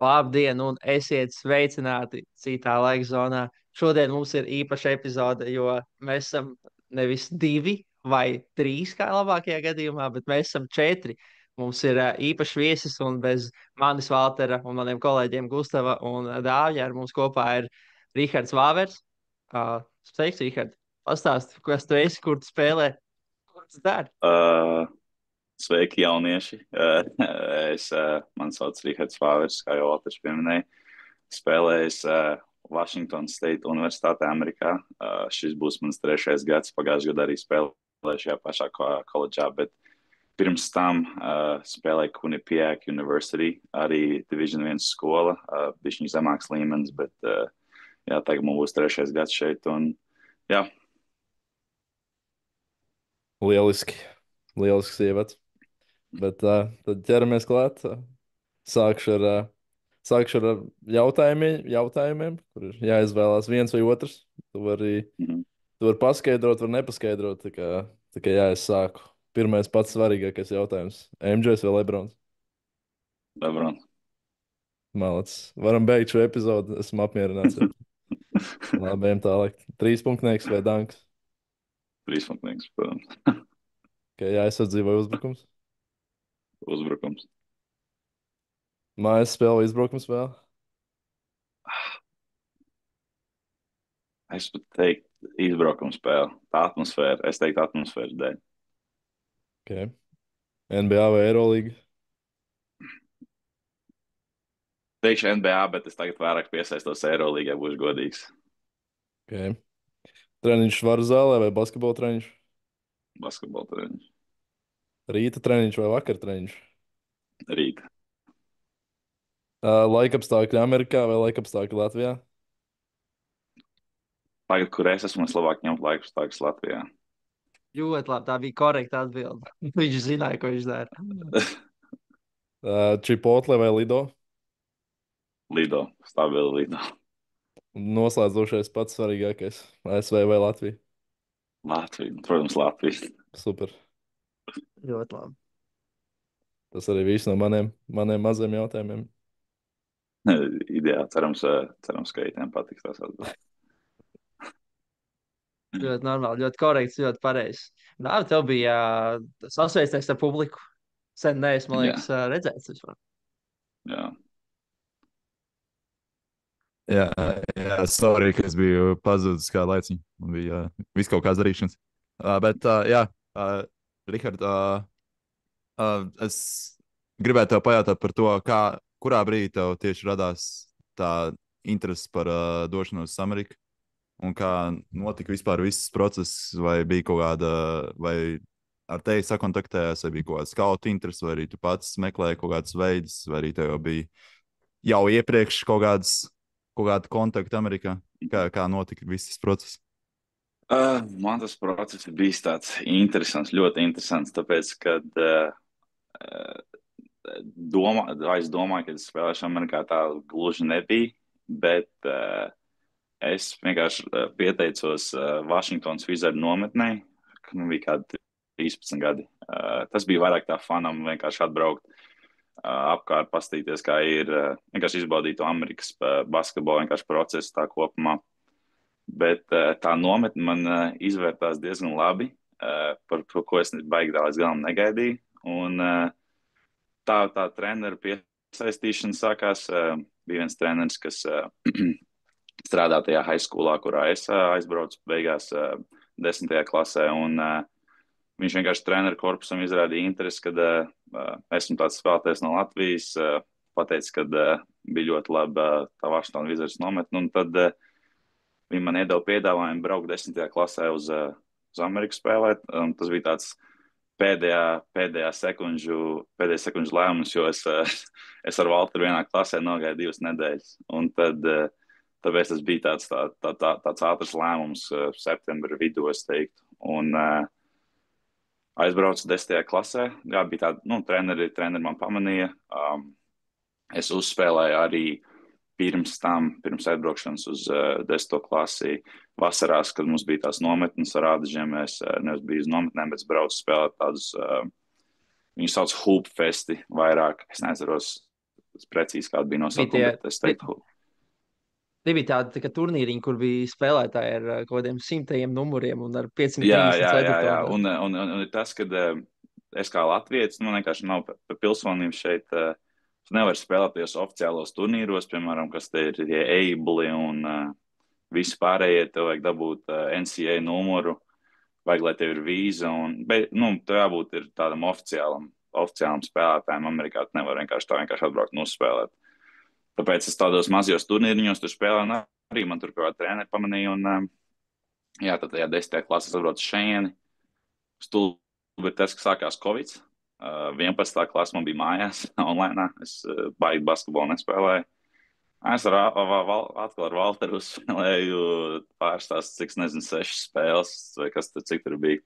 Labdien, un esiet sveicināti citā laika zonā. Šodien mums ir īpaša epizode, jo mēs esam nevis divi vai trīs, kā labākajā gadījumā, bet mēs esam četri. Mums ir īpašs viesis, un bez manis, Valtera, un maniem kolēģiem Gustava un Dāvija ar mums kopā ir Rihards Vāvers. Sveiks, Rihard! Pastāsti, kas tu esi, kur tu spēlē, kur tu dari? Uh, Sveiki, jaunieši! Mani sauc Rihards Fāvers, kā jau Walters pieminēja. Spēlējis Washington State Universitātē Amerikā. Šis būs mans 3. gads. Pagājušajā gadā arī spēlēju šajā pašā koledžā, bet pirms tam spēlēju Quinnipiac University, arī Division 1 skola, bišķiņ zemāks līmenis, bet jā, tagad man būs 3. gads šeit. Un, jā, Lieliski. Lielisks ievads. Bet tad ķeramies klāt. Sākšu ar, sākšu ar jautājumiem, kur ir jāizvēlās viens vai otrs. mhm, Tu vari paskaidrot, var nepaskaidrot. Tā kā jā, es sāku. Pirmais pats svarīgākais jautājums. MJs vai Lebrons? Lebrons. Malacis. Varam beigt šo epizodu. Esmu apmierināts. Labi, ejam tālāk. 3 punktnieks vai danks? 3 punktnieks, protams. Jā, aizsardzība vai uzbrukums? Uzbrukums. Mājas spēle vai izbraukums spēle? Es pat teiktu, izbraukuma spēle. Tā atmosfēra. Es teiktu, atmosfēras dēļ. Okay. NBA vai Eurolīga? Teikšu NBA, bet es tagad vairāk piesaistos Eirolīgai, būšu godīgs. Okay. Treniņš varu zālē vai basketbola treniņš? Basketbola treniņš. Rīta treniņš vai vakar treniņš? Rīt. Laikapstākļi Amerikā vai laikapstākļi Latvijā? Tagad, kur es esmu, es labāk ņemtu laiku stāvis Latvijā. Ļoti labi, tā bija korekta atbilde. Viņš zināja, ko viņš dara. Chipotle vai Lido? Lido. Stabili Lido. Noslēdzošais pats svarīgākais. ASV vai Latvija? Latvija. Protams, Latvija. Super. Ļoti labi. Tas arī viss no maniem maziem jautājumiem. Ideāli. Cerams, ka itiem patiks tās atbildes. Ļoti normāli, ļoti korekts, ļoti pareizs. Nā, tev bija sasveicināts ar publiku. Sen neesmu, man Jā, liekas, redzēts vispār. jā. Jā, jā, sorry, ka es biju pazudis kā laiciņu. Man bija viss kaut kāds darīšanas. Jā, Rihard, es gribētu tev pajautāt par to, kurā brīdī tev tieši radās tā interese par došanos uz Ameriku un kā notika vispār viss process, vai bija kaut kāda, vai ar tevi sakontaktējās, vai bija kaut kāda skauta interese, vai arī tu pats meklēji kaut kādas veidus, vai arī tev jau bija jau iepriekš kaut kāda kontakta Amerikā? Kā notika viss šis process? Man tas process ir bijis tāds interesants, ļoti interesants, tāpēc, kad es domāju, ka es spēlēšu Amerikā, tā gluži nebija, bet es vienkārši pieteicos Vašingtonas Wizardu nometnē, kad man bija kādi 13 gadi. Tas bija vairāk tā fanam vienkārši atbraukt apkārt, pastīties, kā ir, vienkārši izbaudīt to Amerikas basketbolu vienkārši procesu tā kopumā. Bet tā nometne man izvērtās diezgan labi, par to, ko es baigi tā līdz galam negaidīju. Un tā treneru piesaistīšana sākās. Bija viens treneris, kas strādā tajā high schoolā, kurā es aizbraucu beigās 10. klasē. Un viņš vienkārši treneru korpusam izrādīja interesi, kad esmu tāds spēlētājs no Latvijas. Pateica, ka bija ļoti laba tā Washington Wizards nometne. Un tad viņi man iedeva piedāvājumu braukt 10. klasē uz Ameriku spēlēt. Tas bija tāds pēdējais sekundžu lēmums, jo es ar Valteru vienā klasē nogāju 2 nedēļas. Un tāpēc tas bija tāds ātrs lēmums septembra vidū, es teiktu. Un aizbraucu 10. klasē. Jā, bija tāda, treneri man pamanīja. Es uzspēlēju arī pirms aizbraukšanas uz 10. klasi vasarās, kad mums bija tās nometnes ar ādažiem. Es nevis biju uz nometnēm, bet braucu spēlēt tādus, viņus sauc hoop festi vairāk. Es neatceros precīzi kāda bija Bija nosaukuma, tie, bet es teiktu, tie bija tādi tā kā turnīriņi, kur bija spēlētāji ar kaut kādiem simtajiem numuriem un ar jā, jā, jā, 534. jā. Un ir tas, ka es kā latvietis, man vienkārši nav pa pilsonību šeit. Tu nevari spēlēt tajos oficiālos turnīros, piemēram, kas te ir tie eibli un visi pārējie. Tev vajag dabūt NCAA numuru, vajag, lai tev ir vīza. Bet, tev jābūt ir tādam oficiālam spēlētājam Amerikā. Tu nevari vienkārši atbraukt un uzspēlēt. Tāpēc es tādos mazajos turnīriņos tur spēlēju, un arī man tur kaut kā treneri pamanīja. Jā, tad tajā 10. klasē atbraucu šejieni. Stulbi ir tas, ka sākās Covid. 11. klasē man bija mājās, online. Es baigi basketbolu nespēlēju. Es atkal ar Valteru uzspēlēju pāris tās, cik nezinu, 6 spēles, vai kas tur, cik tur bija.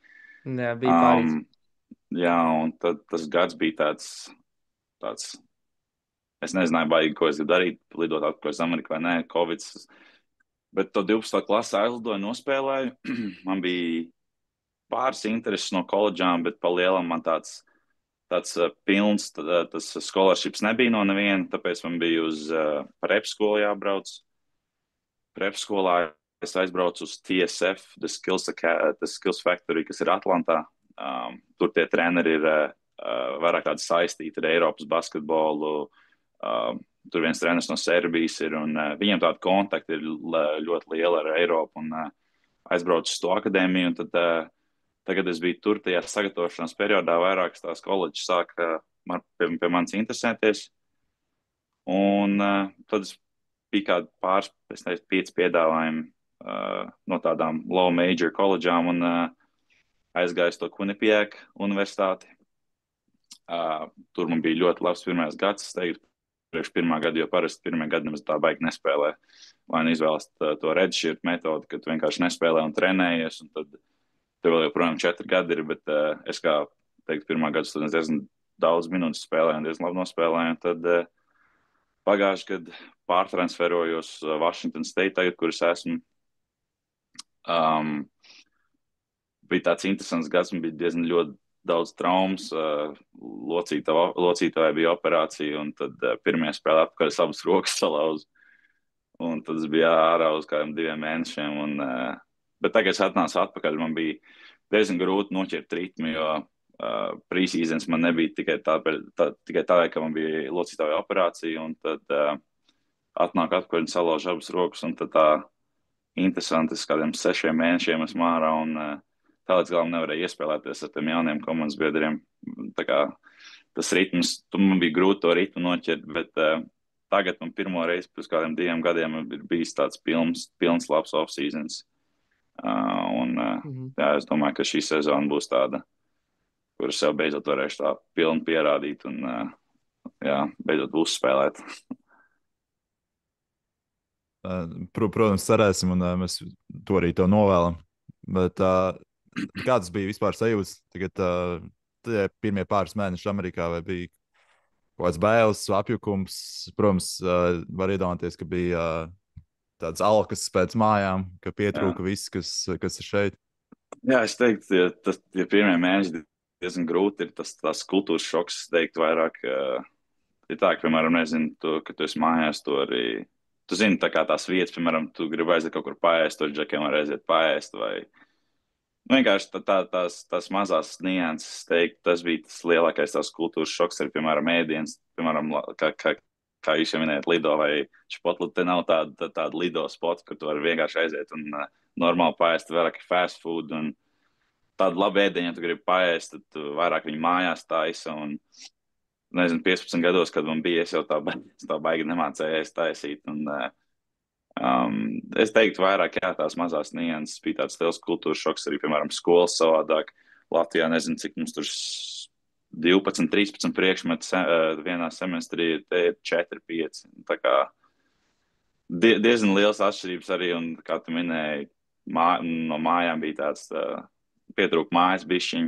Jā, bija pāris. Jā, un tad tas gads bija tāds es nezināju, baigi, ko es gribu darīt, lidot atpakaļ uz Ameriku vai nē, Covid. Bet to 12. klasē aizlidoju, nospēlēju. Man bija pāris intereses no koledžām, bet pa lielam man tāds pilns, tas scholarships nebija no neviena, tāpēc man bija uz prep skolu jābrauc. Prep skolā es aizbraucu uz TSF, The Skills Factory, kas ir Atlantā. Tur tie treneri ir vairāk tādi saistīti ar Eiropas basketbolu. Tur viens treneris no Serbijas ir, un viņiem tāda kontakta ir ļoti liela ar Eiropu, un aizbraucu uz to akadēmiju, un tad tagad es biju tur tajā sagatavošanās periodā, vairākas tās koledžas sāka pie manis interesēties, un tad es bija kādi pāris, es nezinu, 5 piedāvājumi no tādām low major koledžām, un aizgāju uz to Quinnipiac universitāti. Tur man bija ļoti labs pirmais gads, es teiktu, priekš pirmā gada, jo parasti pirmā gada nemaz tā baigi nespēlē. Vai nu izvēlas to redshirt metodi, ka tu vienkārši nespēlē un trenējies, un tad tev vēl joprojām 4 gadi ir, bet es kā teiktu, pirmā gada students diezgan daudz minūtes spēlēju un diezgan labi nospēlēju, un tad pagājuši gadu pārtransferojos Washington State, tagad, kur es esmu. Bija tāds interesants gads, man bija diezgan ļoti daudz traumas, locītavai bija operācija, un tad pirmie spēlē atpakaļ es abas rokas salauzu. Un tad es biju ārā uz kādiem 2 mēnešiem. Bet tagad es atnācu atpakaļ, man bija diezgan grūti noķert ritmu, jo pre-seasons man nebija tikai tādēļ, ka man bija locītavai operācija, un tad atnāk atpakaļ un salaužu abas rokas, un tad tā interesanti, es kādiem 6 mēnešiem esmu ārā, un tā līdz galam nevarēja iespēlēties ar tiem jauniem komandas biedriem. Tā kā tas ritms, man bija grūti to ritmu noķert, bet tagad man pirmo reizi pēc kādiem 2 gadiem ir bijis tāds pilns labs off-seasons. Jā, es domāju, ka šī sezona būs tāda, kur es sev beidzot varēšu tā pilni pierādīt un jā, beidzot uzspēlēt. Protams, cerēsim, un mēs to arī tev novēlam. Bet kādas bija vispār sajūtas? Tagad tie pirmie pāris mēneši Amerikā, vai bija kaut kāds bailes, apjukums? Protams, var iedomāties, ka bija tāds alkas pēc mājām, ka pietrūka viss, kas ir šeit. Jā, es teiktu, tie pirmie mēneši diezgan grūti ir tas kultūras šoks, es teiktu vairāk. Ir tā, ka, piemēram, nezinu, ka tu esi mājās, tu arī, tu zini, tā kā tās vietas, piemēram, tu gribi aiziet kaut kur paēst, to džekiem var aiziet paēst, vai vienkārši tās mazās nianses, teiktu, tas bija tas lielākais tās kultūras šoks, arī, piemēram, ēdienas, piemēram, kā jūs jau minējat, Lido vai Čipotli, te nav tāda Lido spota, kur tu vari vienkārši aiziet un normāli paēst, vairāk fast food, un tādu labu ēdienu, ja tu gribi paēst, tad tu vairāk viņu mājās taisa, un, nezinu, 15 gados, kad man bija, es jau tā baigi nemācēju ēst taisīt, un es teiktu vairāk, jā, tās mazās nianses bija tāds liels kultūras šoks, arī, piemēram, skolas savādāk. Latvijā nezinu, cik mums tur 12, 13 priekšmeti vienā semestrī, te ir 4, 5. Tā kā diezgan liels atšķirības arī, un kā tu minēji, no mājām bija tāds pietrūka mājas bišķiņ,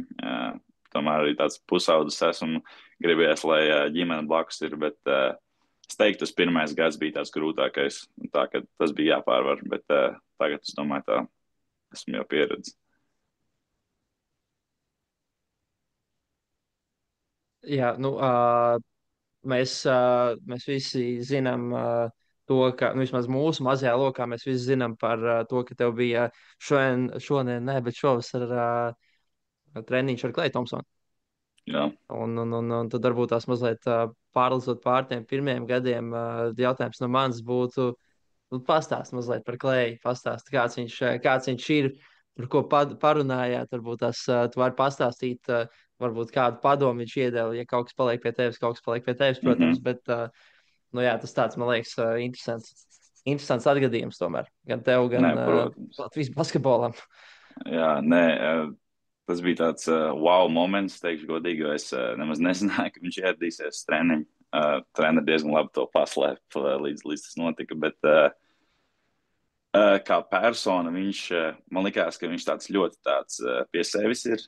tomēr arī tāds pusaudzis esmu, gribējās, lai ģimene blakus ir, bet es teiktu, tas pirmais gads bija tāds grūtākais, tā, ka tas bija jāpārvar, bet tagad es domāju, tā esmu jau pieredzis. Jā, nu, mēs visi zinām to, ka vismaz mūsu mazajā lokā mēs visi zinām par to, ka tev bija šodien, ne, bet šovasar treniņš ar Klēju Thompsonu. Jā. Un tad varbūt tās mazliet pārlasot pār tiem pirmiem gadiem, jautājums no manis būtu, pastāst mazliet par Klēju, pastāst, kāds viņš ir, par ko parunājāt, varbūt tās tu vari pastāstīt, varbūt kādu padomu viņš iedeva, ja kaut kas paliek pie tevis, protams, bet, nu jā, tas tāds, man liekas, interesants atgadījums tomēr, gan tev, gan Nē, protams. Latvijas basketbolam. Jā, nē, tas bija tāds wow moments, teikšu godīgi, jo es nemaz nezināju, ka viņš ieradīsies treniņu. Treneri diezgan labi to paslēpa, līdz tas notika, bet kā persona viņš, man likās, ka viņš tāds ļoti tāds pie sevis ir,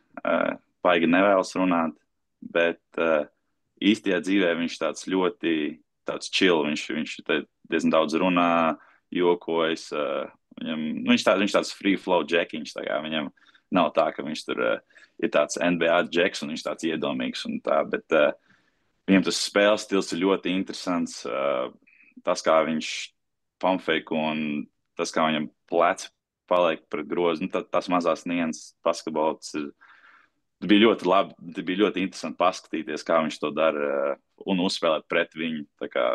paigi nevēlas runāt, bet īstajā dzīvē viņš tāds ļoti tāds chill, viņš diezgan daudz runā, jokojas, viņš tāds free flow džekiņš, tā kā viņam nav tā, ka viņš tur ir tāds NBA džeks un viņš tāds iedomīgs un tā, bet viņam tas spēles stils ir ļoti interesants, tas, kā viņš pumpfake un tas, kā viņam pleci paliek pret grozu, tās mazās nianses basketbols bija ļoti labi, bija ļoti interesanti paskatīties, kā viņš to dara un uzspēlēt pret viņu. Tā kā,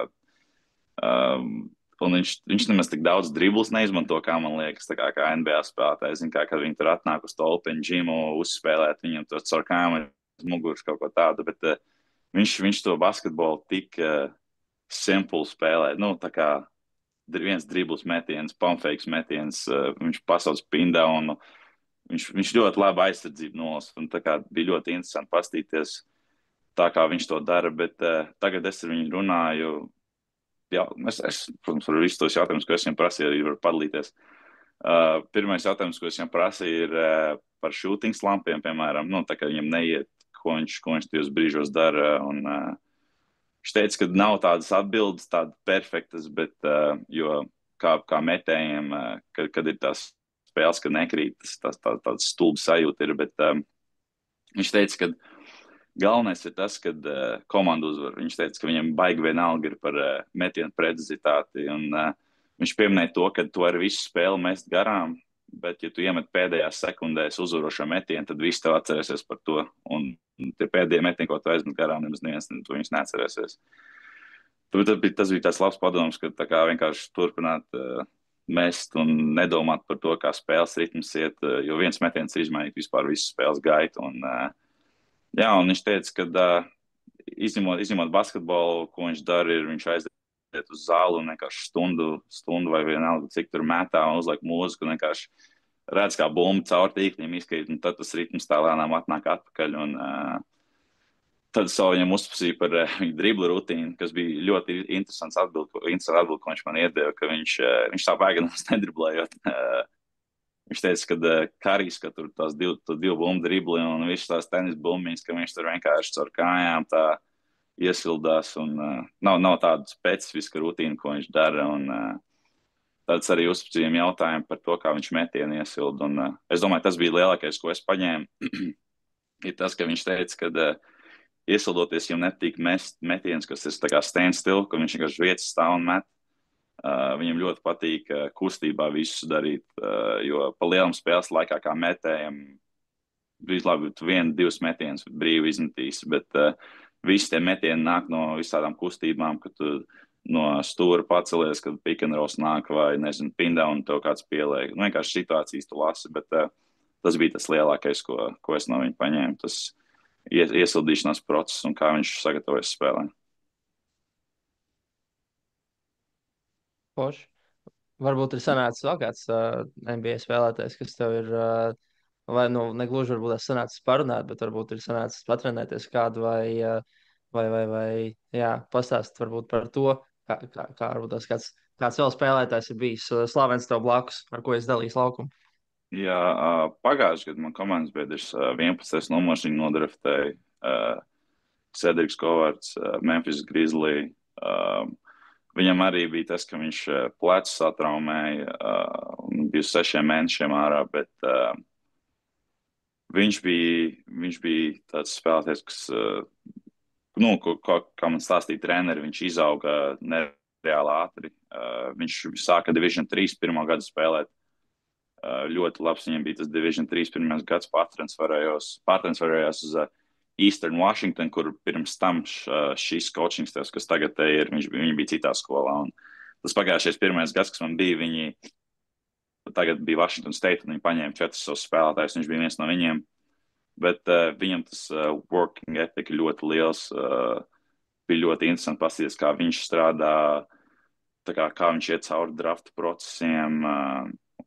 un viņš nemaz tik daudz driblus neizmanto, kā man liekas, tā kā NBA spēlētāji. Zin, kad viņi tur atnāk uz tolpiņu džimu, uzspēlēt viņam to caur kāmu, muguras kaut ko tādu, bet viņš to basketbolu tik simple spēlē. Nu, tā kā viens dribbles metiens, pumpfakes metiens, viņš pasauc pindown, viņš ļoti labi aizsardzību nolas, un tā kā bija ļoti interesanti pastīties tā, kā viņš to dara, bet tagad es ar viņu runāju, jā, es protams, par visus tos jautājumus, ko es viņam prasīju, arī varu padalīties. Pirmais jautājums, ko es viņam prasīju, ir par shooting slampiem, piemēram, tā kā viņam neiet, ko viņš tajos brīžos dara, un viņš teica, ka nav tādas atbildes, tādas perfektas, bet jo kā metējiem, kad ir tās spēles, kad nekrīt, tāds stulbs sajūta ir, bet viņš teica, ka galvenais ir tas, kad komanda uzvar. Viņš teica, ka viņam baigi vienalga ir par metienu precizitāti, un viņš pieminēja to, ka tu vari visu spēli mest garām, bet ja tu iemet pēdējās sekundēs uzvarošo metienu, tad visi tev atcerēsies par to, un tie pēdējie metieni, ko tu aizmet garām, nemaz neviens to viņus neatcerēsies. Tas bija tāds labs padoms, ka tā kā vienkārši turpināt mest un nedomāt par to, kā spēles ritms iet, jo viens metiens ir izmainīt vispār visu spēles gaitu, un viņš teica, ka izņemot basketbolu, ko viņš dara, ir viņš aiziet uz zāli un vienkārši stundu vai vienalga, cik tur metā un uzliek mūziku, un vienkārši redz, kā bumba caur tīkļiem izkrīt, un tad tas ritms tā lēnām atnāk atpakaļ, un tad es viņam uzprasīju par viņu driblu rutīnu, kas bija ļoti interesants atbild, ko viņš man iedeva, ka viņš tā bēganos nedriblējot. Viņš teica, ka Karijs, ka tur tās divu bumbu dribli un visas tās tenis bumbiņas, ka viņš tur vienkārši caur kājām tā iesildās, un nav tāda specifiska rutīna, ko viņš dara, un tāds arī uzprasījām jautājumu par to, kā viņš metienu iesilda, un es domāju, tas bija lielākais, ko es paņēmu, ir tas, ka viņš teica, ka iesildoties jau nepatīk metiens, kas ir tā kā stand still, ka viņš vienkārši vietas stāv un met. Viņam ļoti patīk kustībā visus darīt, jo pa lielam spēles laikā kā metējam, bija labi, tu 1-2 metienus brīvi izmetīsi, bet visi tie metieni nāk no visādām kustībām, kad tu no stūra pacelies, kad pick and rolls nāk vai, nezinu, pindown tev kāds pieliek. Vienkārši situācijas tu lasi, bet tas bija tas lielākais, ko es no viņa paņēmu. Tas iesildīšanās process un kā viņš sagatavojas spēlē. Poši. Varbūt ir sanācis vēl kāds NBA spēlētājs, kas tev ir, vai negluži varbūt tas sanācis parunāt, bet varbūt ir sanācis patrenēties kādu vai pastāst varbūt par to, kā varbūt tas kāds vēl spēlētājs ir bijis slavens tev blakus, ar ko es dalījos laukumu. Jā, pagājušajā gadā man komandas biedrs 11. numurs viņu nodraftēja Cedriks Kovards, Memphis Grizzly. Viņam arī bija tas, ka viņš plecu satraumēja un bija 6 mēnešiem ārā, bet viņš bija tāds spēlētājs, kas kā man stāstīja treneri, viņš izauga nereāli ātri. Viņš sāka Division 3 pirmo gadu spēlēt. Ļoti labs viņam bija tas Division 3 pirmais gads, pārtransferējās uz Eastern Washington, kur pirms tam šis coaching staffs, kas tagad te ir, viņi bija citā skolā. Un tas pagājušais pirmais gads, kas man bija, viņi tagad bija Washington State, un viņi paņēma 4 savus spēlētājus, viņš bija viens no viņiem. Bet viņam tas working ethic ļoti liels, bija ļoti interesanti paskatīties, kā viņš strādā, kā viņš iet cauri draftu procesiem,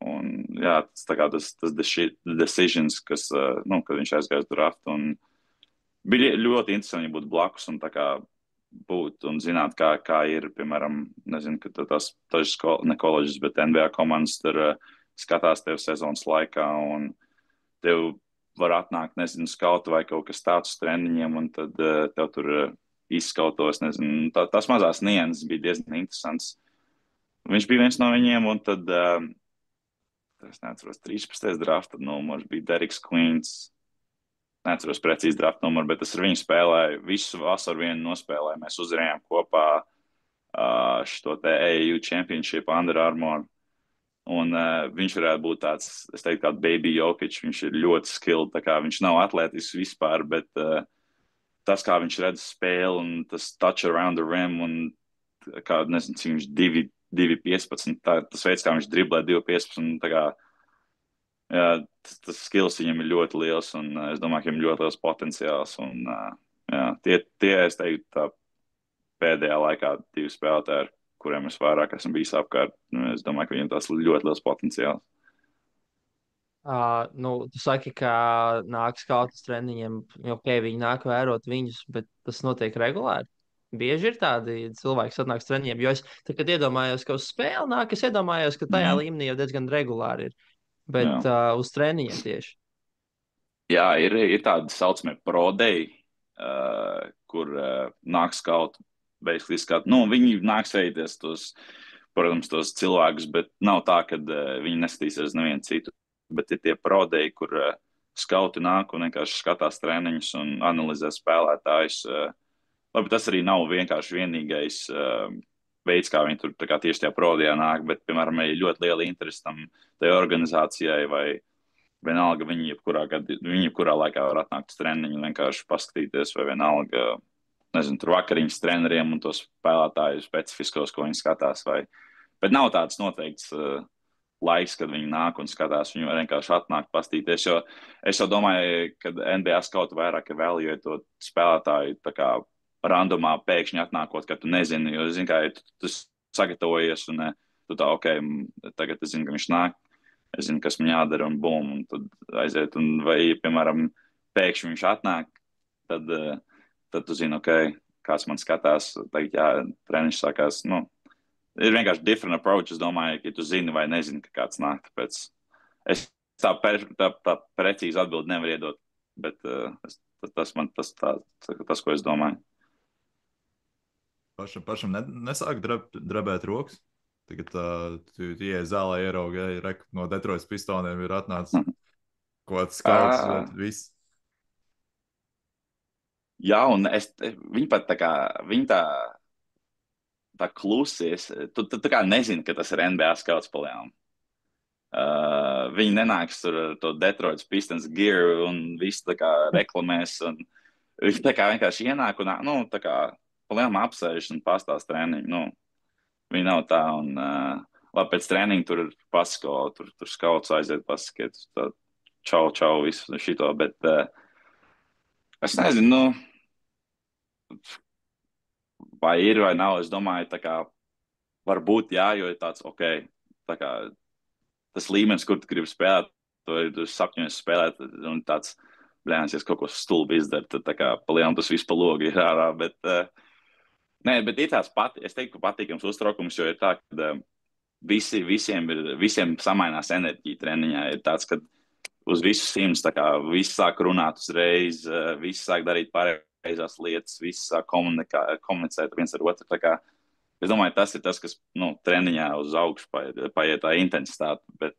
un jā, tas decisions, kas, kad viņš aizgāja uz draftu, un bija ļoti interesanti būt blakus un būt un zināt, kā ir, piemēram, nezinu, ka tas ne koledžas, bet NBA komandas tur skatās tev sezonas laikā, un tev var atnākt, nezinu, skautu vai kaut kas tāds uz treniņiem, un tad tev tur izskautos, nezinu, tās mazās nianses bija diezgan interesants. Viņš bija viens no viņiem, un tad, es neatceros, 13. drafta numurs bija Deriks Queens. Neatceros precīzi drafta numuru, bet es ar viņu spēlēju, visu vasaru vienu nospēlēju. Mēs uzvarējām kopā šo te AAU Championship Under Armour. Un viņš varētu būt tāds, es teiktu, kāds baby Jokic. Viņš ir ļoti skilled, viņš nav atletisks vispār, bet tas, kā viņš redz spēli un tas touch around the rim un kā, nezinu, cik viņš 2.15, tas veids, kā viņš driblē 2.15, jā, tas skills viņam ir ļoti liels, un es domāju, ka viņam ir ļoti liels potenciāls. Un, jā, tie, es teiktu, tā pēdējā laikā 2 spēlētāji, ar kuriem es vairāk esmu bijis apkārt, es domāju, ka viņam tas ļoti liels potenciāls. Tu saki, ka nāk skautas treniņiem, viņi nāk vērot viņus, bet tas notiek regulāri. Bieži ir tādi cilvēki, kas atnāk uz treniņiem, jo es, kad iedomājos, ka uz spēli nāk, es iedomājos, ka tajā līmenī jau diezgan regulāri ir. Bet uz treniņiem tieši. Jā, ir tādi saucamie pro day, kur nāk skautu, basically skatu. Viņi nāk sveities protams, tos cilvēkus, bet nav tā, ka viņi neskatīsies nevienu citu. Bet ir tie pro day, kur skauti nāk un vienkārši skatās treniņus un analizē spēlētājus. Labi, tas arī nav vienkārši vienīgais veids, kā viņi tur tieši tajā prodijā nāk, bet, piemēram, ir ļoti liela interese tai organizācijai vai vienalga viņi jebkurā laikā var atnākt uz treniņu un vienkārši paskatīties vai vienalga, nezinu, tur vakariņas treneriem un tos spēlētāju specifiskos, ko viņi skatās. Bet nav tāds noteikts laiks, kad viņi nāk un skatās, viņi var vienkārši atnākt pastīties, jo es jau domāju, ka NBA skautu vairāk evaluē to spēlētāju randomā pēkšņi atnākot, ka tu nezini, jo zini, kā tu sagatavojies un tu tagad es zinu, ka viņš nāk, es zinu, kas man jādara un bum, un tad aiziet, un vai, piemēram, pēkšņi viņš atnāk, tad tu zini, kāds man skatās, tagad jā, treniņš sākās, ir vienkārši different approach, es domāju, ka tu zini vai nezini, ka kāds nāk, tāpēc es tā precīzi atbildi nevaru iedot, bet tas, ko es domāju. Pašam nesāk drebēt rokas. Tagad tu ieies zālē, ieraugi, no Detroitas Pistoniem ir atnācis kaut kāds skauts, viss. Jā, un viņi pat viņi tā klusies, tu kā nezini, ka tas ir NBA skauts palielam. Viņi nenāks tur ar to Detroitas Pistons gear un visu reklamēs, un viņi vienkārši ienāk un palielam apsēžas un pastās treniņu, viņi nav tā, un labi, pēc treniņa tur pasko, tur skauts aiziet pasakiet, čau, visu šito, bet es nezinu, vai ir vai nav, es domāju, varbūt jā, jo ir tāds, tas līmenis, kur tu gribi spēlēt, tu sapņojies spēlēt, un tāds, blēns, ja kaut ko stulbi izdara, tad palielam tas viss pa logu ir ārā, bet bet ir tāds es teiktu, patīkams uztraukums, jo ir tā, ka visiem samainās enerģija treniņā. Ir tāds, ka uz visu 100, visi sāk runāt uzreiz, visi sāk darīt pareizās lietas, visi sāk komunicēt viens ar otru. Es domāju, tas ir tas, kas treniņā uz augšu paiet tā intensitāte. Bet,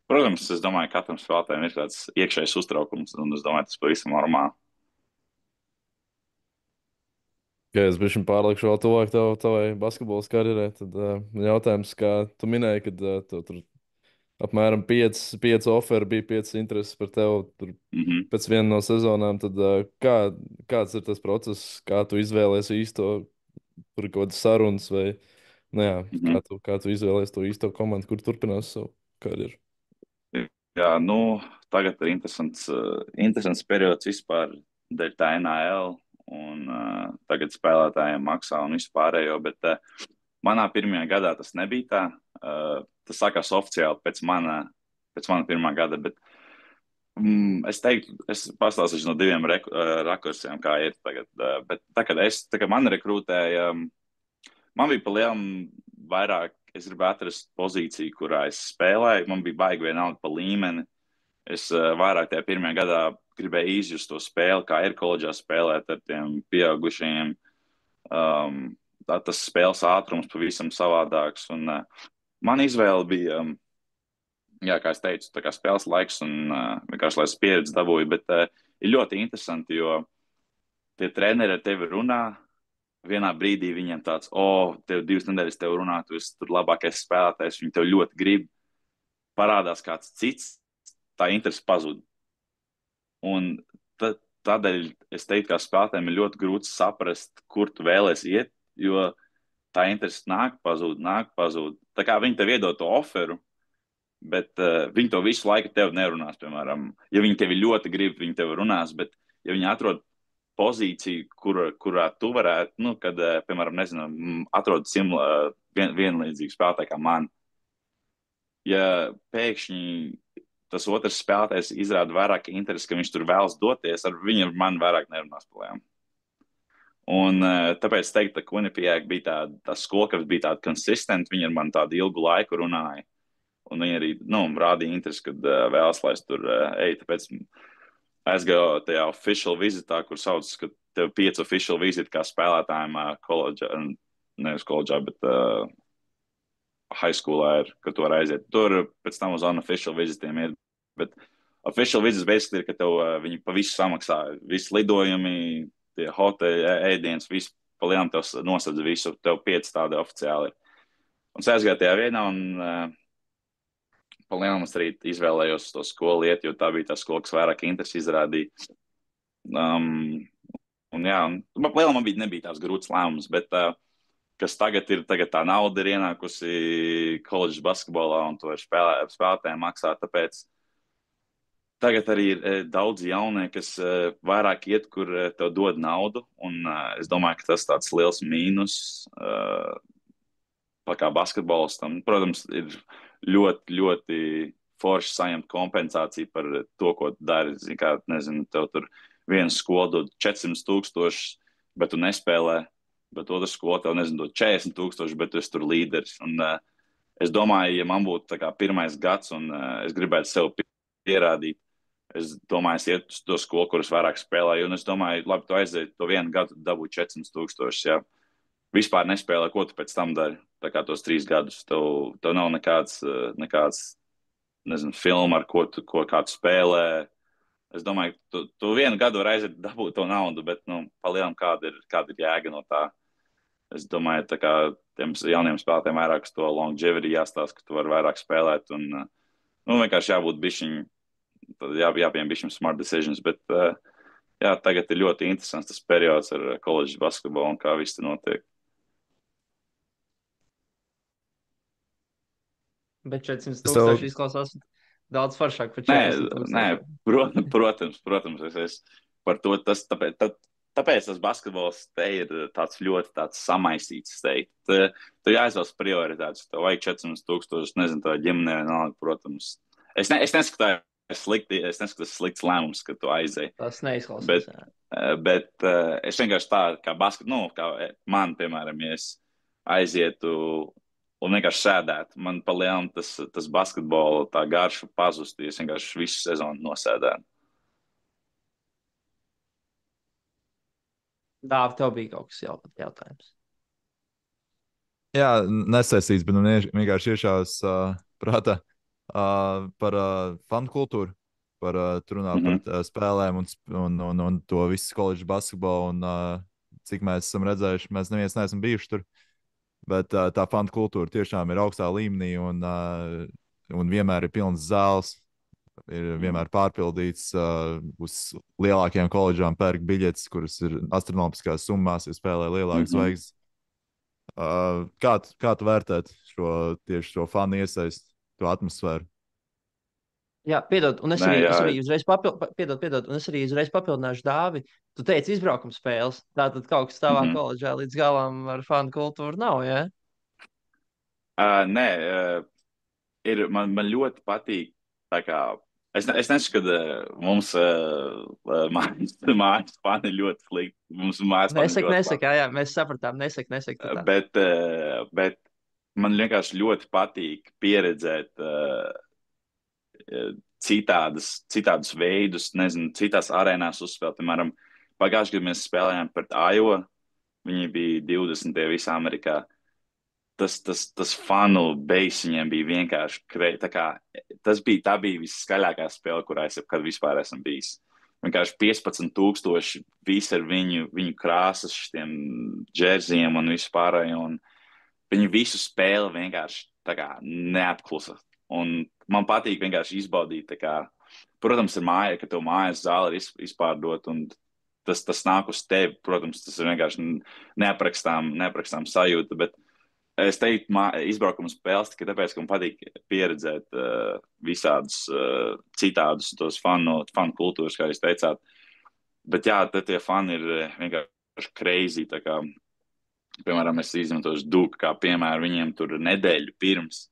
protams, es domāju, ka katram spēlētājam ir tāds iekšējs uztraukums, un es domāju, tas pavisam normāli. Ja es biju pārlikšu vēl tuvāk tavai basketbolas karjerai, tad jautājums, kā tu minēji, kad tev tur apmēram 5 oferi bija 5 intereses par tevi tur Mhm. pēc viena no sezonām, tad kāds ir tas process, kā tu izvēlēsi īsto, tur ir kaut kādas sarunas vai, nu jā, Mhm. kā tu izvēlēsi to īsto komandu, kur turpinās savu karjeru? Jā, nu, tagad ir interesants periods vispār dēļ tā NHL, un tagad spēlētājiem maksā un vispārējo, bet manā pirmajā gadā tas nebija tā. Tas sākās oficiāli pēc mana pirmā gada, bet es teiktu, es pastāstīšu no diviem rakursiem, kā ir tagad. Bet tā, kad man rekrutēja, man bija pa lielam vairāk, es gribēju atrast pozīciju, kurā es spēlēju. Man bija baigi vienalga pa līmeni. Es vairāk tajā pirmajā gadā gribēju izjust to spēli, kā ir koledžā spēlēt ar tiem pieaugušajiem. Tas spēles ātrums pavisam savādāks. Un, man izvēle bija, jā, kā es teicu, tā kā spēles laiks un vienkārši, lai es pieredzi dabūju, bet ir ļoti interesanti, jo tie treneri ar tevi runā. Vienā brīdī viņiem tāds, tev 2 nedēļas tev runā, tu esi tur labākais spēlētājs, viņi tev ļoti grib. Parādās kāds cits, tā interese pazūd. Un tādēļ es teiktu, ka spēlētājiem ir ļoti grūti saprast, kur tu vēlēsi iet, jo tā interese nāk pazūd. Tā kā viņi tev iedod to oferu, bet viņi to visu laiku tev nerunās, piemēram. Ja viņi tevi ļoti grib, viņi tev runās, bet ja viņi atrod pozīciju, kurā tu varētu, nu, kad, piemēram, nezinu, atrod vienlīdzīgu spēlētāju kā man. Ja pēkšņi tas otrs spēlētājs izrāda vairāk interesi, ka viņš tur vēlas doties, ar viņu man vairāk nerunās palējām. Un tāpēc es teiktu, ka Quinnipiac bija tā skola, kas bija tāda konsistenta, viņi ar mani tādu ilgu laiku runāja. Un viņi arī, rādīja interesi, kad vēlas, lai es tur eju, tāpēc aizgāju tajā official vizitā, kur sauc, ka tev 5 official viziti kā spēlētājiem koledžā, nevis koledžā, bet high schoolā ir, ka tu vari aiziet. Tur pēc tam uz unofficial vizitiem iet, bet official visits basically ir, ka tev viņi pa visu samaksā, visi lidojumi, tie hoteli, ēdienas, visu pa lielam tev nosedz visu, tev 5 tādi oficiāli. Un es aizgāju tajā vienā un pa lielam es arī izvēlējos to skolu iet, jo tā bija tā skola, kas vairāk interesi izrādīja. Un jā, pa lielam man nebija tās grūts lēmums, bet kas tagad tā nauda ir ienākusi koledžas basketbolā un to ir spēlētājiem maksā, tāpēc tagad arī ir daudz jaunie, kas vairāk iet, kur tev dod naudu, un es domāju, ka tas tāds liels mīnus kā basketbolistam. Protams, ir ļoti, ļoti forši saņemt kompensāciju par to, ko dari. Kā, nezinu, tev tur viena skola dod 400,000, bet tu nespēlē, bet otra skola tev, nezinu, dod 40,000, bet tu esi tur līderis. Un es domāju, ja man būtu tā kā pirmais gads un es gribētu sev pierādīt, es domāju, es iet uz to skolu, kuras vairāk spēlēju, un es domāju, labi, tu aiziet to vienu gadu, dabūt 400,000, jā. Vispār nespēlē, ko tu pēc tam dari. Tā kā tos 3 gadus tev nav nekāds nezinu, filma, ar ko kā tu spēlē. Es domāju, tu vienu gadu vari aiziet dabūt to naudu, bet, palielam kāda ir jēga no tā. Es domāju, tā kā tiem jauniem spēlētājiem vairāk uz to longevity jāstāsta, ka tu vari vairāk spēlēt un, vienkārši jābūt bišķiņ, jāpieņem bišķiņ smart decisions, bet, jā, tagad ir ļoti interesants tas periods ar koledžas basketbolu un kā viss te notiek. Bet 400,000 izklausās daudz foršāk par 40,000. Nē, protams, es par to, tāpēc tas basketbols te ir tāds ļoti samaisīts, teikt. Tu jāizvēlas prioritātes, tev vajag 400,000, nezinu, tā ģimenē, protams. Es nesaku, tā es nesaku, tas slikts lēmums, ka tu aizēji. Tas neizklausās. Bet es vienkārši tā, kā kā man, piemēram, ja es aizietu un vienkārši sēdētu. Man pa lielam tas basketbola tā garša pazustu, ja es vienkārši visu sezonu nosēdētu. Dāv, tev bija kaut kas jautājums. Jā, nesaistīts, bet vienkārši iešās prātā par fanu kultūru, par tur runāt par spēlēm un to visu koledžas basketbolu un cik mēs esam redzējuši, mēs neviens neesam bijuši tur. Bet tā fanu kultūra tiešām ir augstā līmenī un vienmēr ir pilns zāles. Ir vienmēr pārpildīts uz lielākajām koledžām pērk biļetes, kuras ir astronomiskās summās, ja spēlē lielākas zvaigznes. Kā tu vērtēt tieši šo fanu iesaisti, to atmosfēru? Jā, piedod, un es Nē, arī jā. uzreiz piedod, un es arī uzreiz papildināšu Dāvi. Tu teici izbraukuma spēles, tātad kaut kas tavā koledžā līdz galam ar fanu kultūru nav, jā? Nē, man ļoti patīk, tā kā, es nesaku, ka mums mājas fani ļoti slikti. Mums mājas fani ļoti Nesaka, jā, mēs sapratām, nesaka tu tā. Bet man vienkārši ļoti patīk pieredzēt citādus veidus, nezinu, citās arēnās uzspēlēt. Piemēram, pagājušajā gadā mēs spēlējām pret Iowa, viņi bija 20. visā Amerikā. Tas fanu beigas viņiem bija vienkārši tā bija viskaļākā spēle, kurā es jebkad vispār esmu bijis. Vienkārši 15,000 visi ar viņu krāsas, šitiem džersijiem un vispārējo. Un viņi visu spēli vienkārši tā kā neapklusa. Un man patīk vienkārši izbaudīt, protams, ir māja, ka tev mājas zāle ir izpārdot, un tas nāk uz tevi. Protams, tas ir vienkārši neaprakstām sajūta, bet es teiktu, izbraukuma spēles tikai tāpēc, ka man patīk pieredzēt visādus citādus tos fanu kultūras, kā jūs teicāt. Bet jā, tie fani ir vienkārši crazy. Piemēram, es izmantošu Duke kā piemēru. Viņiem tur nedēļu pirms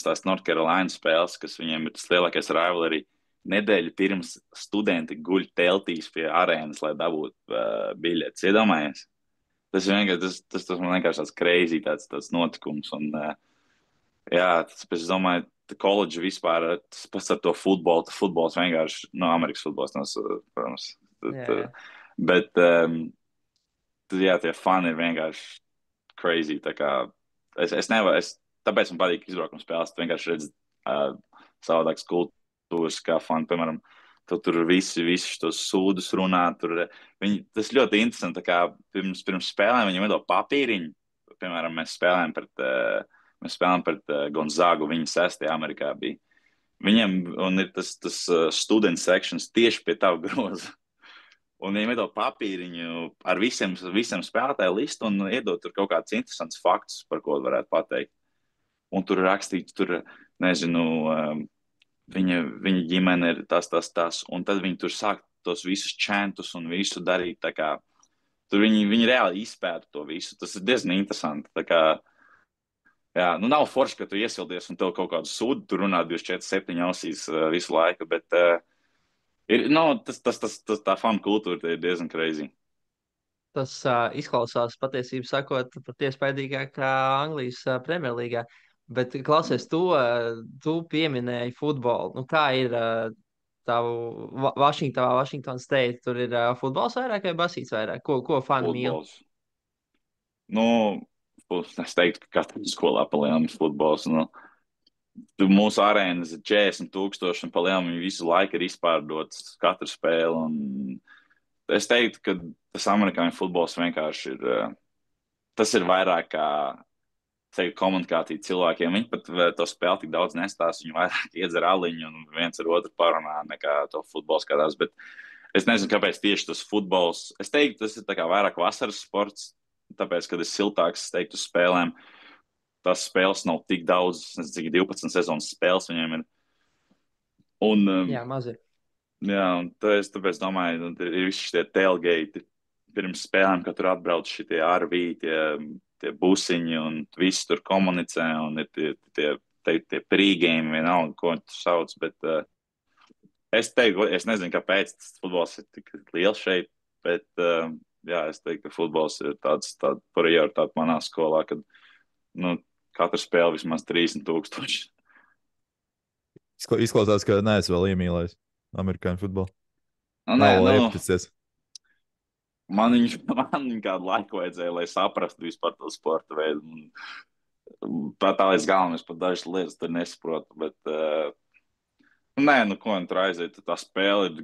tās North Carolina spēles, kas viņiem ir tas lielākais rivalry. Nedēļu pirms studenti guļ teltīs pie arēnas, lai dabūtu biļetes. Iedomājies? Tas man vienkārši tāds crazy tāds notikums. Un, jā, es domāju, koledža vispār, tas pats ar to futbolu. Futbols vienkārši, Amerikas futbols, protams. Bet, jā, tie fani ir vienkārši crazy. Es nevaru, tāpēc man patīk izbraukuma spēles. Tu vienkārši redz savādākas kultūras, kā fani, piemēram, tur visi šos sūdus runā. Tas ļoti interesanti. Pirms spēlēm viņiem iedod papīriņu. Piemēram, mēs spēlējām pret Gonzagu. Viņa 6. Amerikā bija. Viņiem ir tas student sections tieši pie tava groza. Un viņiem iedod papīriņu ar visiem spēlētāju listu un iedod tur kaut kādus interesantus faktus, par ko varētu pateikt. Un tur rakstīts, nezinu, viņa ģimene ir tas, un tad viņi tur sāk tos visus čentus un visu darīt. Tur viņi reāli izpēta to visu. Tas ir diezgan interesanti. Jā, nav forši, ka tu iesildies un tev kaut kādu sūdu tur runā 24/7 ausīs visu laiku, bet tā fanu kultūra ir diezgan crazy. Tas izklausās patiesībā sakot pat iespaidīgāk kā Anglijas Premjerlīgā. Bet, klausies, tu pieminēji futbolu. Nu, kā ir tavu Washington State? Tur ir futbols vairāk vai basīts vairāk? Ko fani mīl? Es teiktu, ka katrā skolā palielinās futbols. Mūsu arēnas ir 40,000 un palielinās viņi visu laiku ir izpārdotas katru spēli. Un es teiktu, ka tas amerikāņu futbols vienkārši ir, tas ir vairāk kā komunikācija cilvēkiem. Viņi pat to spēli tik daudz nestāsta. Viņi vairāk iedzer aliņu un viens ar otru parunā nekā to futbols skatās. Bet es nezinu, kāpēc tieši tas futbols. Es teiktu, tas ir vairāk vasaras sports. Tāpēc, kad ir siltāks, es teiktu, spēlēm. Tās spēles nav tik daudz. Es nezinu, cik 12 sezonas spēles viņiem ir. Jā, mazi. Jā, un tāpēc domāju, ir visi šie tailgate pirms spēlēm, kad tur atbrauc šitie RV, tie busiņi un visi tur komunicē un ir tie pregame vienalga, ko tu sauc, bet es teiktu, es nezinu, kāpēc tas futbols ir tik liels šeit, bet jā, es teiktu, ka futbols ir tāds prioritāte manā skolā, kad katru spēli vismaz 30,000. Izklausās, ka neesi vēl iemīlējis amerikāņu futbolu. Man viņu kādu laiku vajadzēja, lai saprastu vispār to sporta veidu. Tā līdz galam es pat dažas lietas tur nesaprotu, bet Nē, nu ko tur aiziet, tā spēle ir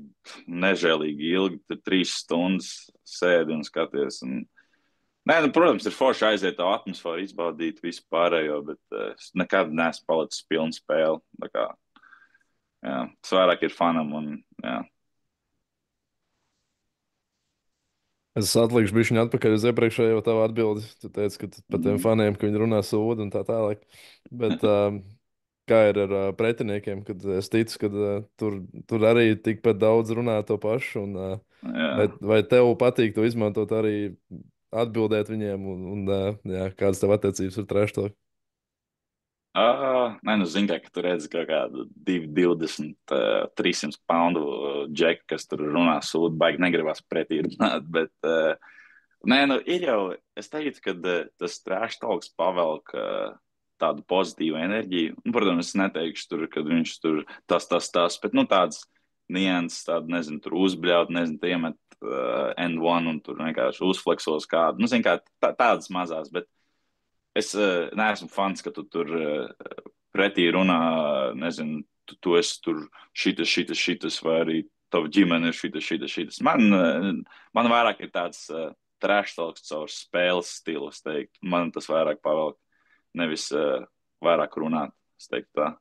nežēlīgi ilga, tur 3 stundas sēdi un skaties. Un... Nē, nu, protams, ir forši aiziet tā atmosfēru, izbaudīt visu pārējo, bet es nekad neesmu palicis pilnu spēli. Tā kā, jā, tas vairāk ir fanam un, jā. Es atlikšu bišķiņu atpakaļ uz iepriekšējo tavu atbildi. Tu teici, ka par tiem faniem, ka viņi runā sūdu un tā tālāk. Bet kā ir ar pretiniekiem, kad es ticu, ka tur arī tikpat daudz runā to pašu. Un, Jā. vai tev patīk to izmantot arī atbildēt viņiem un jā, kādas tev attiecības ar trash talk? Nē, nu, zini, ka tu redzi kaut kādu 220, 300 poundu džeku, kas tur runā sūdu, baigi negribas pretī runāt, bet, nē, nu, ir jau, es teiktu, ka tas trash talks pavelk tādu pozitīvu enerģiju. Nu, protams, es neteikšu tur, kad viņš tur tas, bet, nu, tāds nianses, tādu, nezinu, tur uzbļaut, nezinu, iemet N1 un tur vienkārši uzfleksos kādu, nu, zini, kā tādas mazās, bet es neesmu fans, ka tu tur pretī runā, nezinu, tu esi tur šitas, vai arī tava ģimene ir šitas. Man vairāk ir tāds trash talks caur spēles stilu, es teiktu. Man tas vairāk pavelk, nevis vairāk runāt, es teiktu tā.